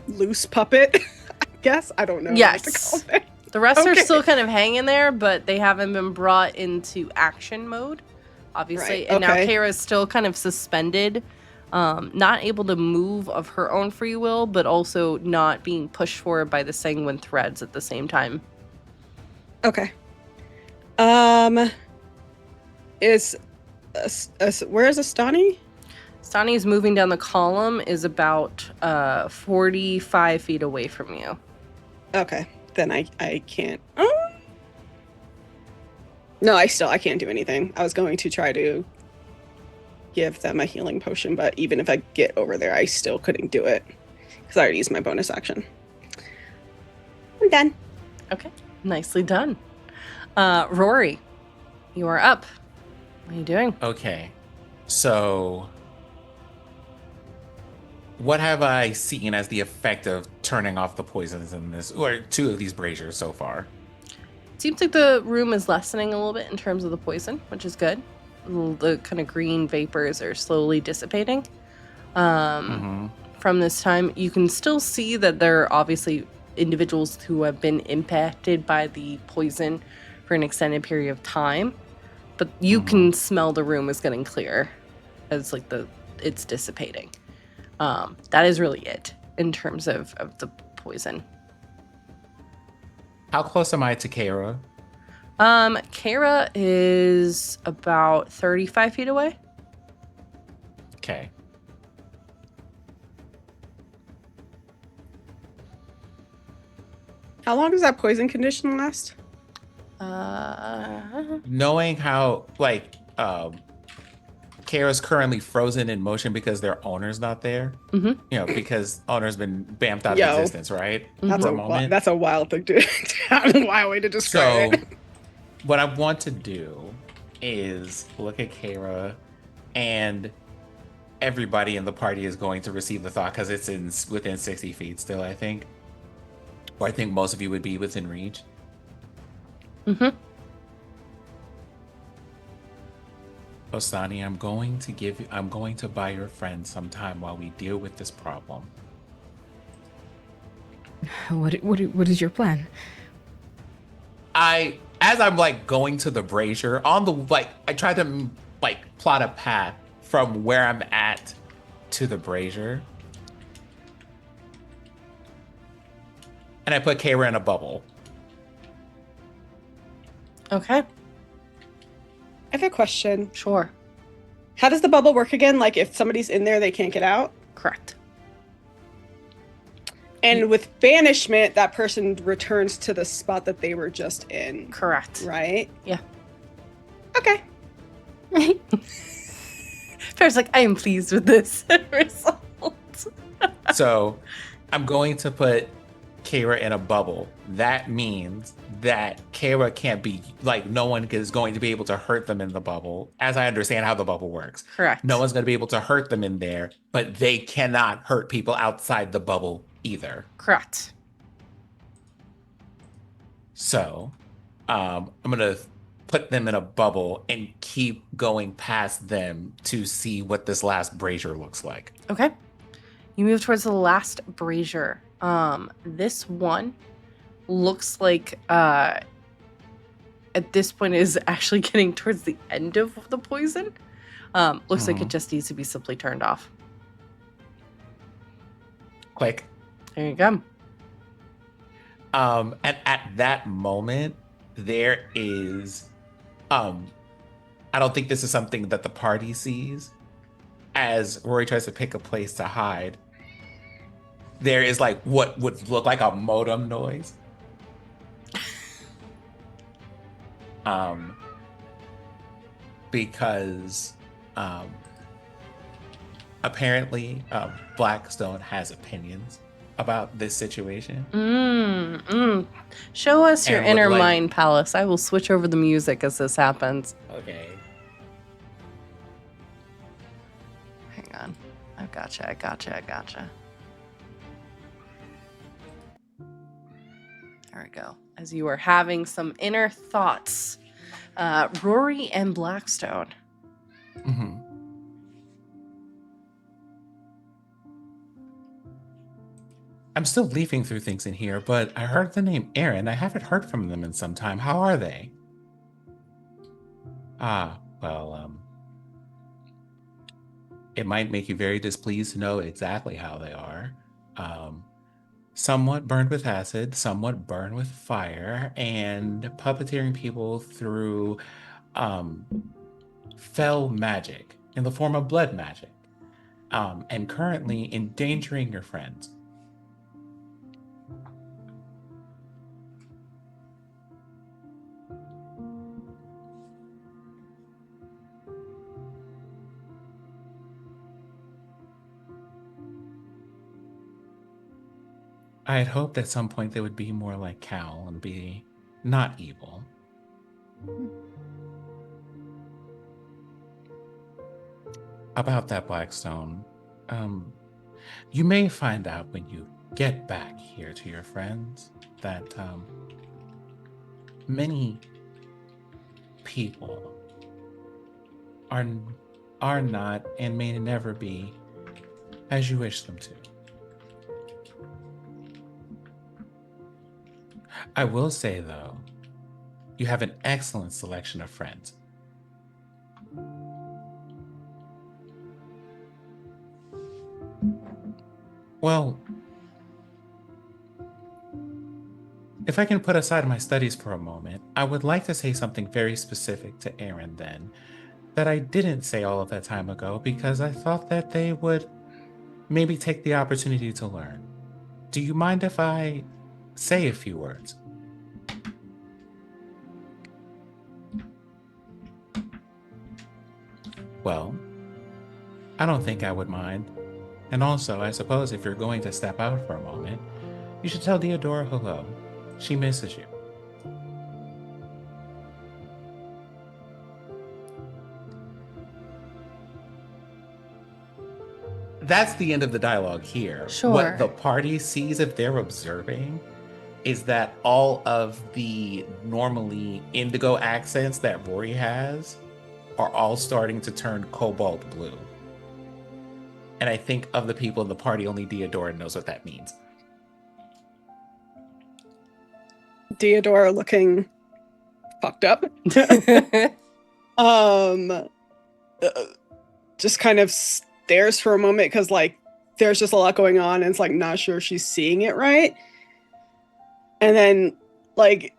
loose puppet? I guess I don't know. Yes. What to call them. The rest are still kind of hanging there, but they haven't been brought into action mode, obviously. Right, and now Kayra is still kind of suspended, not able to move of her own free will, but also not being pushed forward by the sanguine threads at the same time. Okay. Where is Astani? Astani is moving down the column, is about 45 feet away from you. Okay, then I can't. No, I can't do anything. I was going to try to give them a healing potion, but even if I get over there, I still couldn't do it because I already used my bonus action. I'm done. Okay, nicely done. Rory, you are up. What are you doing? Okay, so what have I seen as the effect of turning off the poisons in this, or two of these braziers so far? Seems like the room is lessening a little bit in terms of the poison, which is good. The kind of green vapors are slowly dissipating. From this time, you can still see that there are obviously individuals who have been impacted by the poison for an extended period of time, but you can smell the room is getting clearer as like it's dissipating. That is really it in terms of the poison. How close am I to Kayra? Kayra is about 35 feet away. Okay. How long does that poison condition last? Knowing how, like, Kara's currently frozen in motion because their owner's not there. You know, because owner's been bamfed out of existence, right? That's a wild thing to wild way to describe it. What I want to do is look at Kara, and everybody in the party is going to receive the thought because it's within 60 feet still, I think. Or I think most of you would be within reach. Osani, I'm going to buy your friend some time while we deal with this problem. What is your plan? As I'm like going to the brazier on the I try to like plot a path from where I'm at to the brazier, and I put Kayra in a bubble. Okay. I have a question. Sure. How does the bubble work again? Like if somebody's in there, they can't get out? Correct. And with banishment, that person returns to the spot that they were just in. Correct. Right? Yeah. Okay. Farrah's like, I am pleased with this result. So I'm going to put Kayra in a bubble. That means that Kayra can't be, like, no one is going to be able to hurt them in the bubble, as I understand how the bubble works. Correct. No one's going to be able to hurt them in there, but they cannot hurt people outside the bubble either. Correct. So, I'm gonna put them in a bubble and keep going past them to see what this last brazier looks like. Okay. You move towards the last brazier. This one looks like at this point is actually getting towards the end of the poison. Looks like it just needs to be simply turned off. Click. There you go. And at that moment, there is, I don't think this is something that the party sees. As Rory tries to pick a place to hide, there is like what would look like a modem noise. Because apparently Blackstone has opinions about this situation. Show us your And inner would like- mind palace. I will switch over the music as this happens. Okay. Hang on. I gotcha. There we go. As you are having some inner thoughts, Rory and Blackstone. Mm-hmm. I'm still leafing through things in here, but I heard the name Aaron. I haven't heard from them in some time. How are they? It might make you very displeased to know exactly how they are. Somewhat burned with acid, somewhat burned with fire, and puppeteering people through fell magic in the form of blood magic, and currently endangering your friends. I had hoped at some point they would be more like Cal and be not evil. About that Blackstone, you may find out when you get back here to your friends that many people are not and may never be as you wish them to. I will say, though, you have an excellent selection of friends. Well, if I can put aside my studies for a moment, I would like to say something very specific to Aaron then, that I didn't say all of that time ago because I thought that they would maybe take the opportunity to learn. Do you mind if I say a few words? Well, I don't think I would mind. And also, I suppose if you're going to step out for a moment, you should tell Theodora hello. She misses you. That's the end of the dialogue here. Sure. What the party sees if they're observing is that all of the normally indigo accents that Rory has are all starting to turn cobalt blue. And I think of the people in the party, only Theodora knows what that means. Theodora looking fucked up. Just kind of stares for a moment because like there's just a lot going on and it's like not sure she's seeing it right. And then like,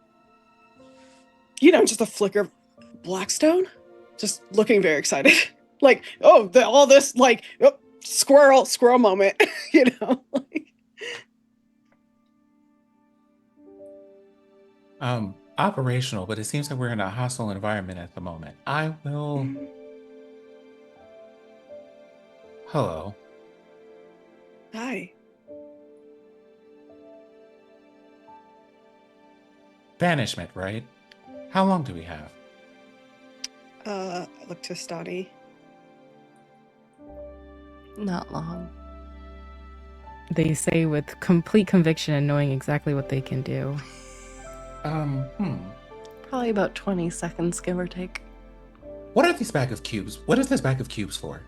you know, just a flicker of Blackstone just looking very excited. Like, oh, all this like squirrel moment, you know. Operational, but it seems like we're in a hostile environment at the moment. I will. Hello. Hi. Banishment, right? How long do we have? I look to Stani. Not long. They say with complete conviction and knowing exactly what they can do. Probably about 20 seconds, give or take. What are these bag of cubes? What is this bag of cubes for?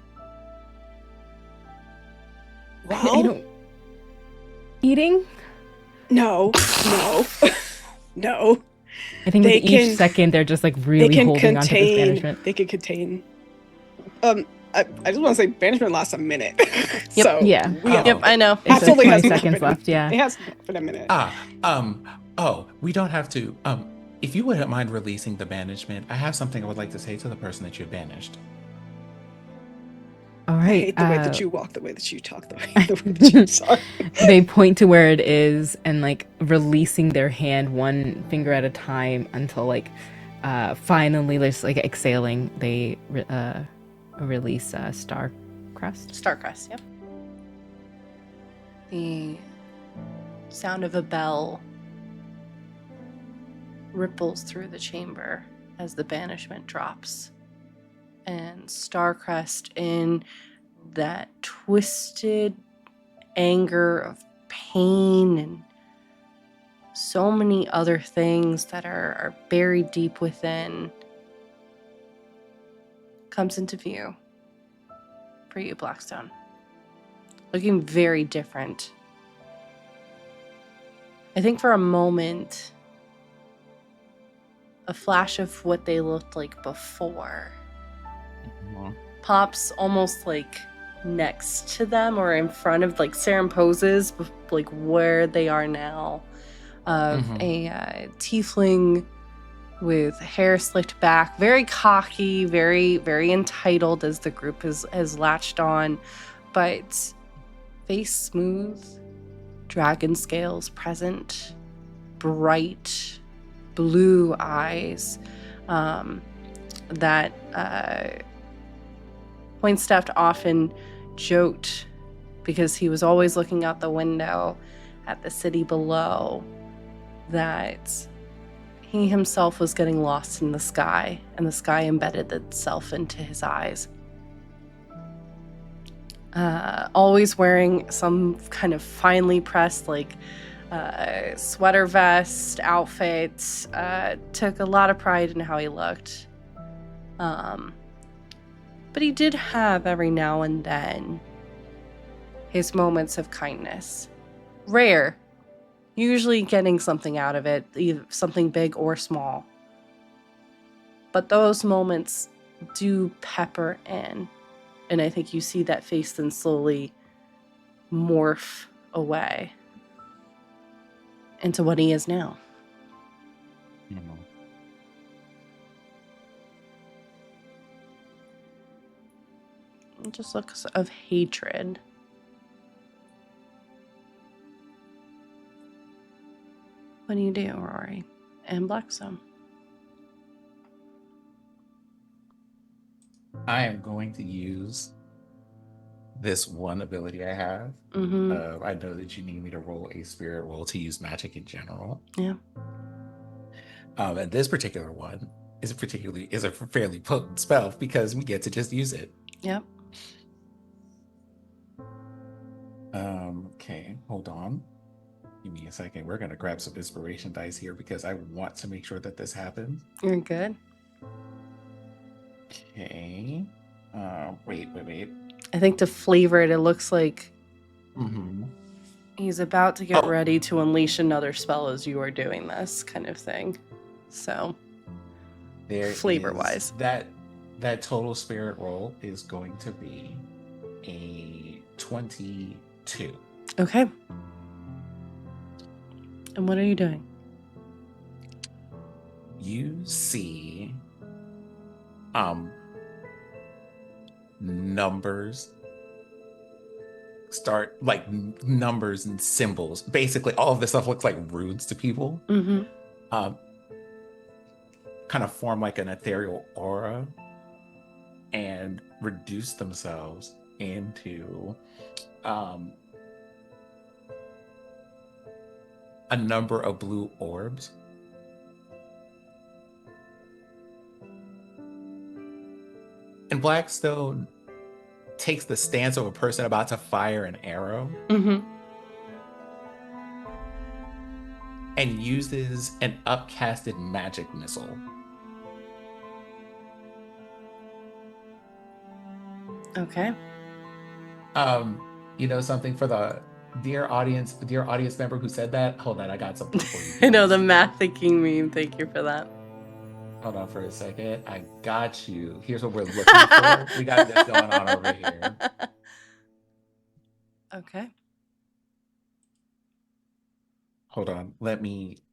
Well, eating? No. I think They with each can- second they're just like really holding onto this banishment. They can contain. I just want to say banishment lasts a minute. Yep. So Yeah. we have, Yep, I know. It's absolutely like 20 has not seconds been- left, yeah. It has been a minute. We don't have to. If you wouldn't mind releasing the banishment, I have something I would like to say to the person that you banished. All I right. hate the way that you walk, the way that you talk, the way that you. Sorry. They point to where it is and like releasing their hand one finger at a time until like finally just like exhaling they release Starcrest. Starcrest, yep. The sound of a bell ripples through the chamber as the banishment drops. And Starcrest, in that twisted anger of pain and so many other things that are buried deep within, comes into view for you, Blackstone. Looking very different. I think for a moment, a flash of what they looked like before pops almost like next to them or in front of, like Saren poses, like where they are now, of a tiefling with hair slicked back, very cocky, very, very entitled as the group has latched on, but face smooth, dragon scales present, bright blue eyes, that Pointstaff often joked, because he was always looking out the window at the city below, that he himself was getting lost in the sky, and the sky embedded itself into his eyes. Always wearing some kind of finely pressed, like, sweater vest outfit. Took a lot of pride in how he looked. But he did have every now and then his moments of kindness. Rare. Usually getting something out of it, either something big or small. But those moments do pepper in. And I think you see that face then slowly morph away into what he is now. It just looks of hatred. What do you do, Rory and Blackstone? I am going to use this one ability I have. I know that you need me to roll a spirit roll to use magic in general. Yeah. And this particular one is a fairly potent spell because we get to just use it. Yep. Okay, hold on. Give me a second. We're gonna grab some inspiration dice here because I want to make sure that this happens. You're good. Okay. Wait. I think to flavor it, it looks like Mm-hmm. he's about to get ready to unleash another spell as you are doing this kind of thing. So, There flavor-wise, that total spirit roll is going to be a 22. okay. And what are you doing? You see numbers start, like numbers and symbols. Basically, all of this stuff looks like runes to people. Mm-hmm. Kind of form like an ethereal aura and reduce themselves into a number of blue orbs. And Blackstone takes the stance of a person about to fire an arrow. Mm-hmm. and uses an upcasted magic missile. Okay. You know something for the dear audience member who said that? Hold on, I got something for you. I know the math thinking meme. Thank you for that. Hold on for a second. I got you. Here's what we're looking for. We got this going on over here. Okay. Hold on.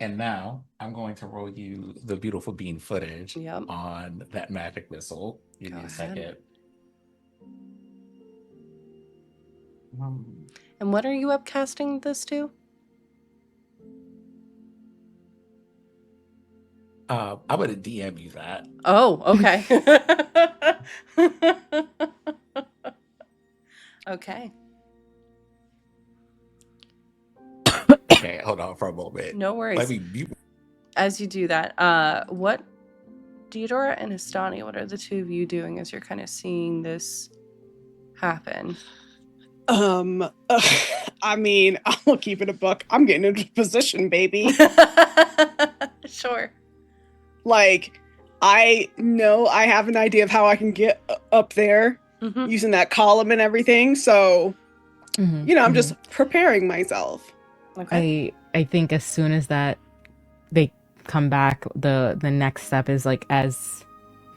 And now I'm going to roll you the beautiful bean footage on that magic missile. Give me a second. And what are you upcasting this to? I'm gonna DM you that. Oh, okay. Okay. Okay, hold on for a moment. No worries. Let me mute. As you do that, what Theodora and Histani, what are the two of you doing as you're kind of seeing this happen? I mean, I'll keep it a buck. I'm getting into position, baby. Sure. Like, I know I have an idea of how I can get up there using that column and everything. So, you know, I'm just preparing myself. Okay. I think as soon as that they come back, the next step is like as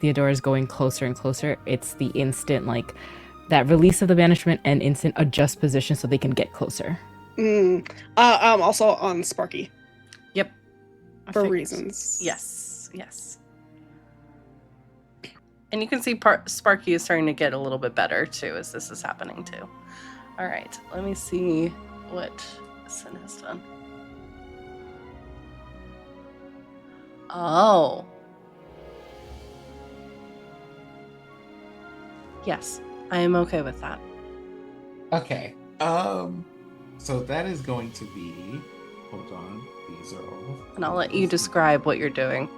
Theodora is going closer and closer, it's the instant like that release of the banishment and instant adjust position so they can get closer. Also on Sparky. Yep. For reasons. Yes. And you can see Sparky is starting to get a little bit better too as this is happening too. All right, let me see what Sin has done. Oh. Yes, I am okay with that. Okay. So that is going to be. Hold on. These are all. And I'll let you describe what you're doing,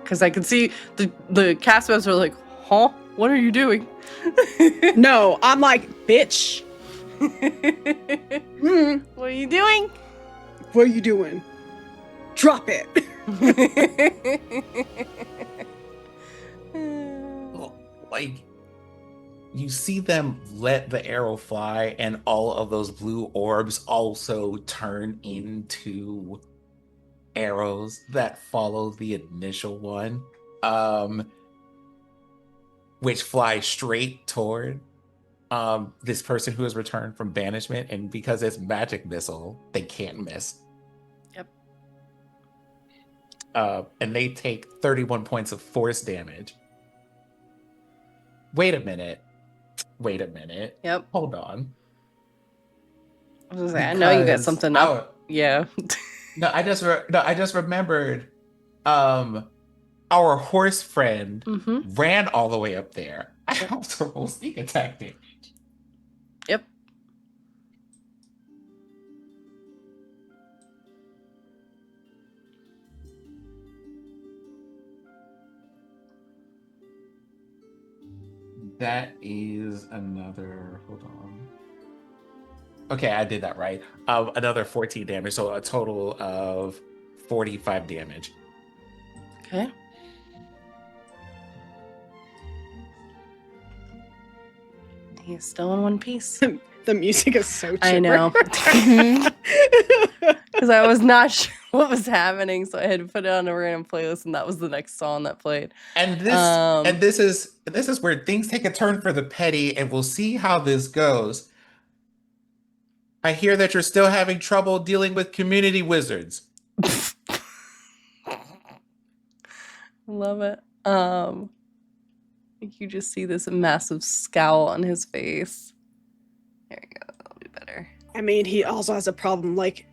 because I can see the cast members are like, "Huh? What are you doing?" No, I'm like, bitch. What are you doing? What are you doing? Drop it. Like, you see them let the arrow fly, and all of those blue orbs also turn into arrows that follow the initial one, which fly straight toward this person who has returned from banishment, and because it's magic missile, they can't miss. Yep. And they take 31 points of force damage. Wait a minute. Yep. Hold on. I was gonna say, I know you got something up. Yeah. No, I just remembered. Our horse friend ran all the way up there. I also roll sneak attack damage. Yep. That is another. Hold on. Okay, I did that right. Another 14 damage, so a total of 45 damage. Okay. He's still in one piece. The music is so chipper. I know. Because I was not sure what was happening, so I had to put it on a random playlist, and that was the next song that played. And this is where things take a turn for the petty, and we'll see how this goes. I hear that you're still having trouble dealing with community wizards. Love it. You just see this massive scowl on his face. There you go. That'll be better. I mean, he also has a problem, like,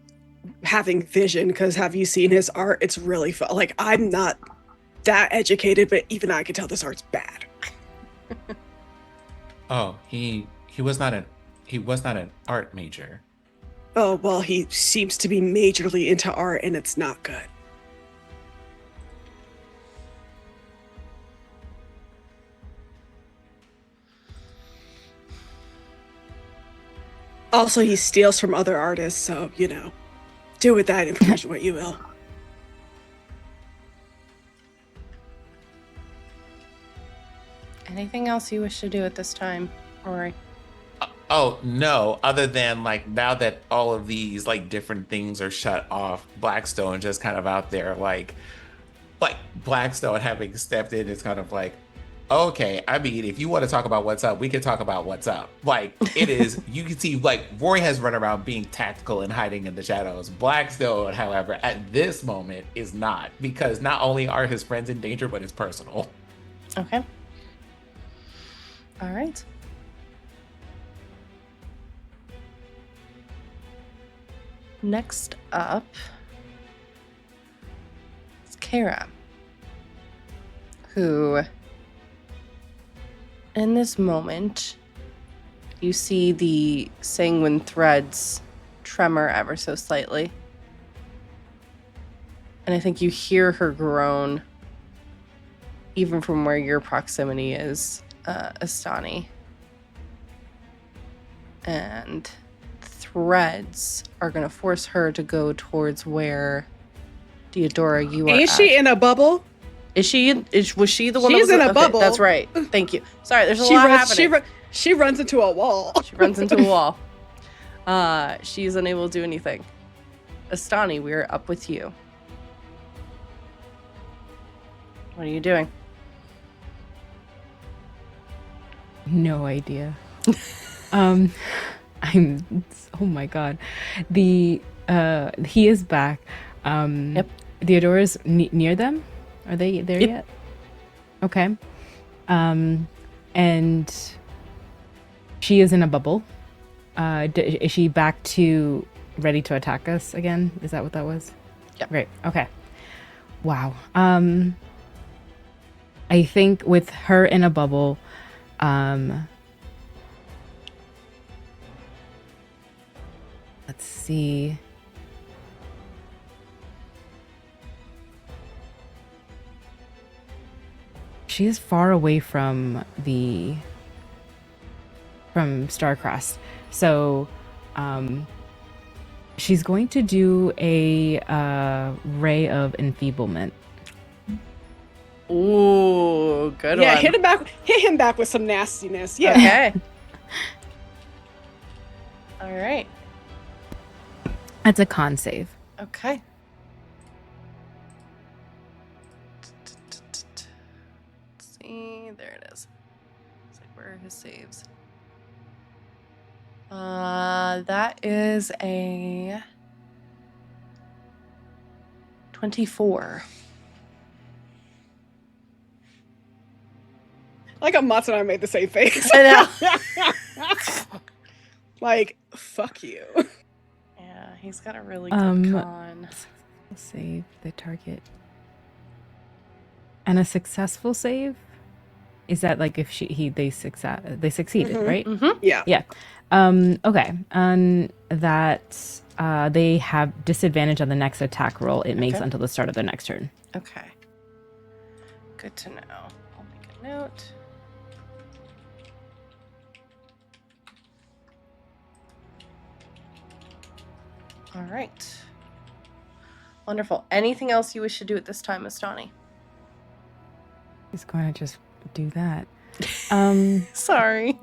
having vision, because have you seen his art? It's really fun. Like, I'm not that educated, but even I can tell this art's bad. Oh, he was not an art major. Oh, well, he seems to be majorly into art, and it's not good. Also, he steals from other artists, so, you know, do with that information what you will. Anything else you wish to do at this time, Rory? Oh no, other than like now that all of these like different things are shut off, Blackstone just kind of out there like Blackstone having stepped in is kind of like, okay, I mean, if you want to talk about what's up, we can talk about what's up. Like it is, you can see like Rory has run around being tactical and hiding in the shadows. Blackstone, however, at this moment is not, because not only are his friends in danger, but it's personal. Okay. All right. Next up is Kara, who, in this moment, you see the sanguine threads tremor ever so slightly. And I think you hear her groan, even from where your proximity is, Astani. And threads are going to force her to go towards where Deodora, you are Is she in a bubble? Was she the one She's that was in a bubble. That's right. Thank you. Sorry, there's a lot happening. She runs into a wall. She runs into a wall. She's unable to do anything. Astani, we're up with you. What are you doing? No idea. Oh my god. He is back. Yep. Theodora's near them? Are they there yet? Okay. And she is in a bubble. Is she back to ready to attack us again? Is that what that was? Yep. Right. Okay. Wow. I think with her in a bubble, let's see. She is far away from Starcrest. So she's going to do a ray of enfeeblement. Ooh, good one. Yeah, hit him back with some nastiness. Yeah. Okay. All right. That's a con save. Okay. Let's see, there it is. It's like, where are his saves? That is a 24. Like a Mats and I made the same face. I know. Like, fuck you. Yeah, he's got a really good con. Save the target. And a successful save? Is that like if they succeeded, right? Mm-hmm. Yeah. Yeah. Okay. And that they have disadvantage on the next attack roll it makes until the start of their next turn. Okay. Good to know. I'll make a note. All right. Wonderful. Anything else you wish to do at this time, Astani? He's going to just do that. Sorry.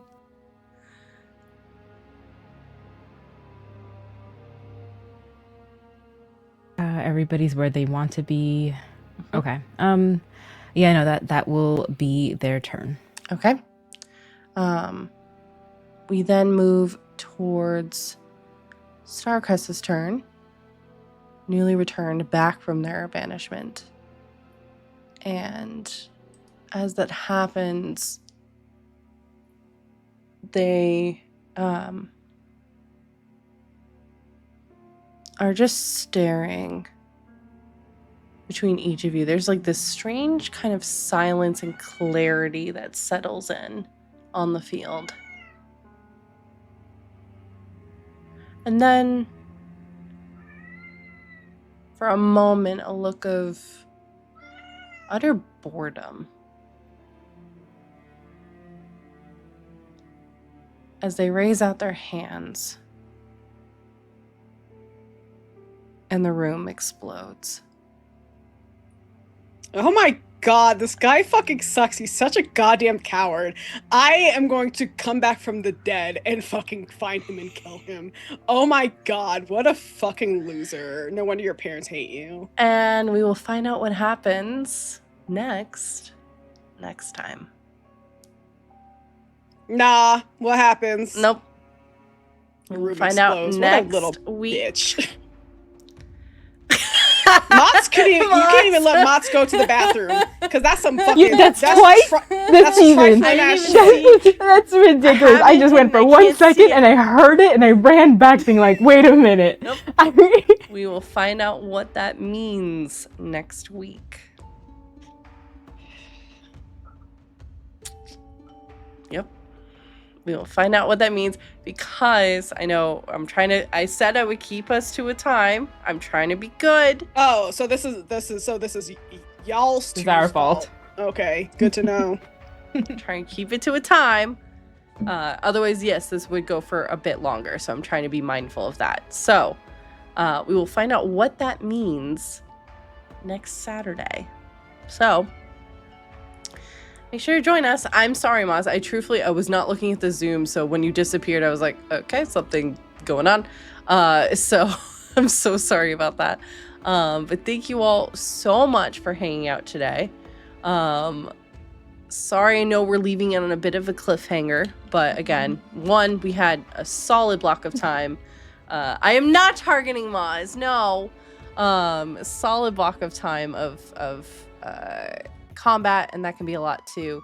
Everybody's where they want to be. Okay. Yeah, no, that will be their turn. Okay. We then move towards Starcrest's turn, newly returned back from their banishment. And as that happens, they are just staring between each of you. There's like this strange kind of silence and clarity that settles in on the field. And then, for a moment, a look of utter boredom as they raise out their hands and the room explodes. Oh my god, this guy fucking sucks. He's such a goddamn coward. I am going to come back from the dead and fucking find him and kill him. Oh my god, what a fucking loser. No wonder your parents hate you. And we will find out what happens next time. Nah, what happens? Nope. The We'll room find out explodes. next What a little week. bitch. Mott's you can't even let Mott's go to the bathroom because that's some fucking. That's twice this season. That's ridiculous. I just went for 1 second and I heard it and I ran back being like, wait a minute. Nope. We will find out what that means next week. Yep. We will find out what that means because I know I said I would keep us to a time. I'm trying to be good. Oh, so this is y'all's It's our fault. Okay, good to know. Try and keep it to a time. Otherwise, yes, this would go for a bit longer. So I'm trying to be mindful of that. So we will find out what that means next Saturday. So make sure to join us. I'm sorry, Maz. I was not looking at the Zoom. So when you disappeared, I was like, okay, something going on. So I'm so sorry about that. But thank you all so much for hanging out today. Sorry, I know we're leaving it on a bit of a cliffhanger, but again, we had a solid block of time. I am not targeting Maz, no. A solid block of time of combat, and that can be a lot too.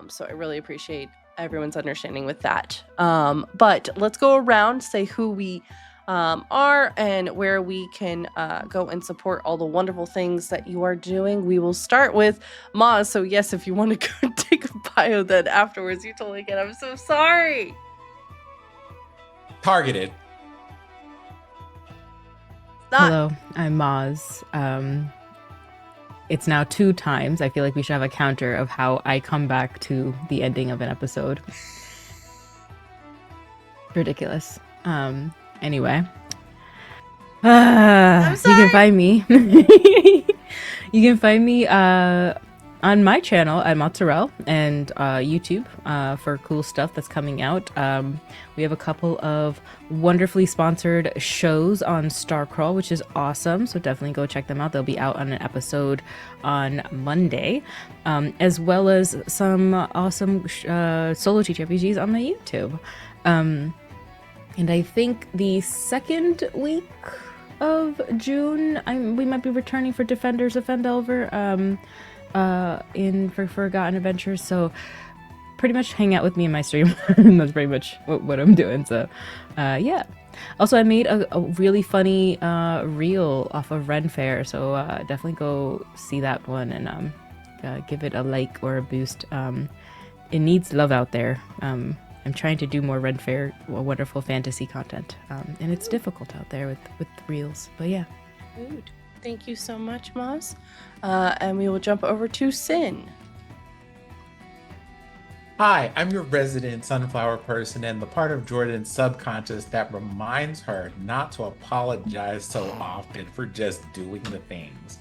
So I really appreciate everyone's understanding with that. But let's go around, say who we are and where we can go and support all the wonderful things that you are doing. We will start with Maz. So yes, if you want to go take a bio then afterwards, you totally can. I'm so sorry. Targeted. Hello, I'm Maz. It's now 2 times. I feel like we should have a counter of how I come back to the ending of an episode. Ridiculous. Anyway. I'm sorry. You can find me. You can find me on my channel at Mozzarella and YouTube for cool stuff that's coming out. We have a couple of wonderfully sponsored shows on Starcrawl, which is awesome. So definitely go check them out. They'll be out on an episode on Monday, as well as some awesome solo TTRPGs on my YouTube. And I think the second week of June, we might be returning for Defenders of Fendelver for Forgotten Adventures. So pretty much hang out with me in my stream. That's pretty much what I'm doing. So yeah. Also, I made a really funny reel off of Ren Fair. So definitely go see that one and give it a like or a boost. It needs love out there. I'm trying to do more Red Fair wonderful fantasy content, and it's difficult out there with reels, but yeah. Good. Thank you so much, Maz. And we will jump over to Sin. Hi, I'm your resident sunflower person and the part of Jordan's subconscious that reminds her not to apologize so often for just doing the things.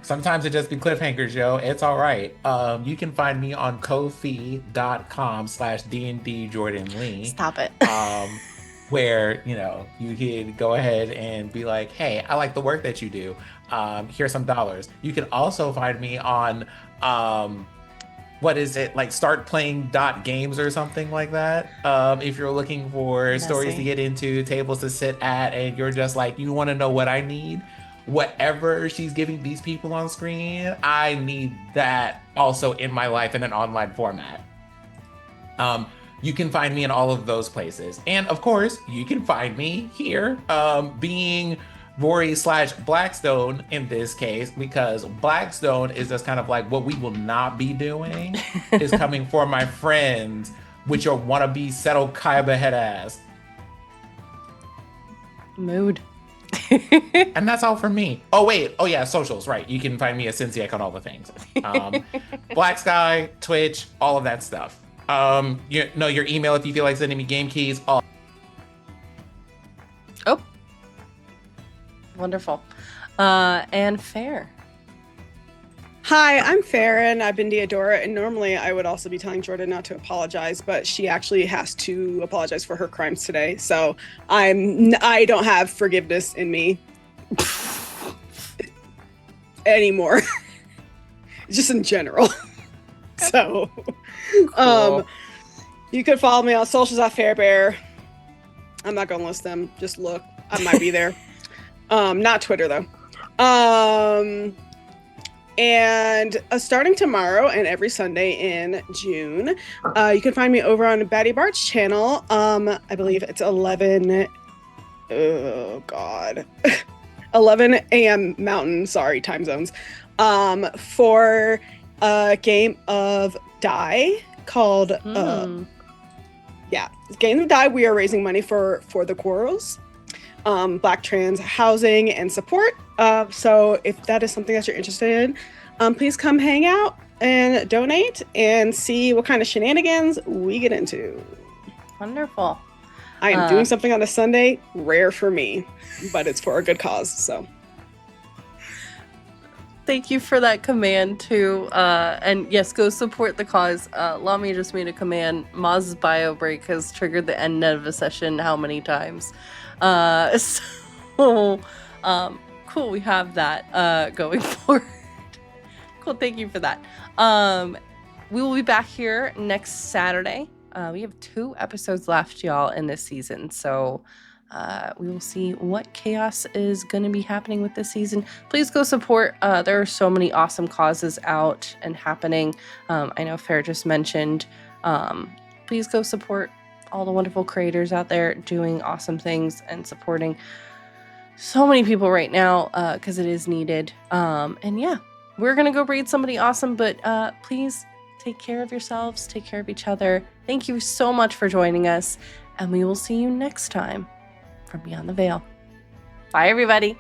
Sometimes it just be cliffhangers, yo. It's all right. You can find me on Ko-fi.com/D&D Jordan Lee. Stop it. Where, you can go ahead and be like, hey, I like the work that you do. Here's some dollars. You can also find me on, what is it? Like startplaying.games or something like that. If you're looking for stories to get into, tables to sit at, and you're just like, you want to know what I need? Whatever she's giving these people on screen, I need that also in my life in an online format. You can find me in all of those places. And of course, you can find me here, being Rory/Blackstone in this case, because Blackstone is just kind of like what we will not be doing is coming for my friends with your wannabe settle Kaiba head ass. Mood. And that's all from me. Oh wait, socials, right? You can find me at Cinsiac on all the things. Black Sky, Twitch, all of that stuff. Your email if you feel like sending me game keys. All. Oh, wonderful. And Fair. Hi, I'm Farron. I've been Deodora, and normally I would also be telling Jordan not to apologize, but she actually has to apologize for her crimes today. So I don't have forgiveness in me anymore. Just in general. So, Cool. you could follow me on socials at Fairbear. I'm not gonna list them. Just look. I might be there. Not Twitter though. And starting tomorrow and every Sunday in June, you can find me over on Batty Bart's channel. I believe it's 11. Oh God, 11 a.m. Mountain. Sorry, time zones. For a game of Die called Game of Die. We are raising money for the Quarrels. Black trans housing and support. So if that is something that you're interested in, please come hang out and donate and see what kind of shenanigans we get into. Wonderful. I am doing something on a Sunday, rare for me, but it's for a good cause. So thank you for that command too. And yes, go support the cause. Lami just made a command. Maz's bio break has triggered the end of a session how many times? So cool, we have that going forward. Cool, thank you for that. We will be back here next Saturday. We have 2 episodes left, y'all, in this season. So we will see what chaos is going to be happening with this season. Please go support. There are so many awesome causes out and happening. I know Fair just mentioned. Please go support all the wonderful creators out there doing awesome things and supporting so many people right now because it is needed. And yeah, we're going to go raid somebody awesome, but please take care of yourselves, take care of each other. Thank you so much for joining us, and we will see you next time from Beyond the Veil. Bye, everybody.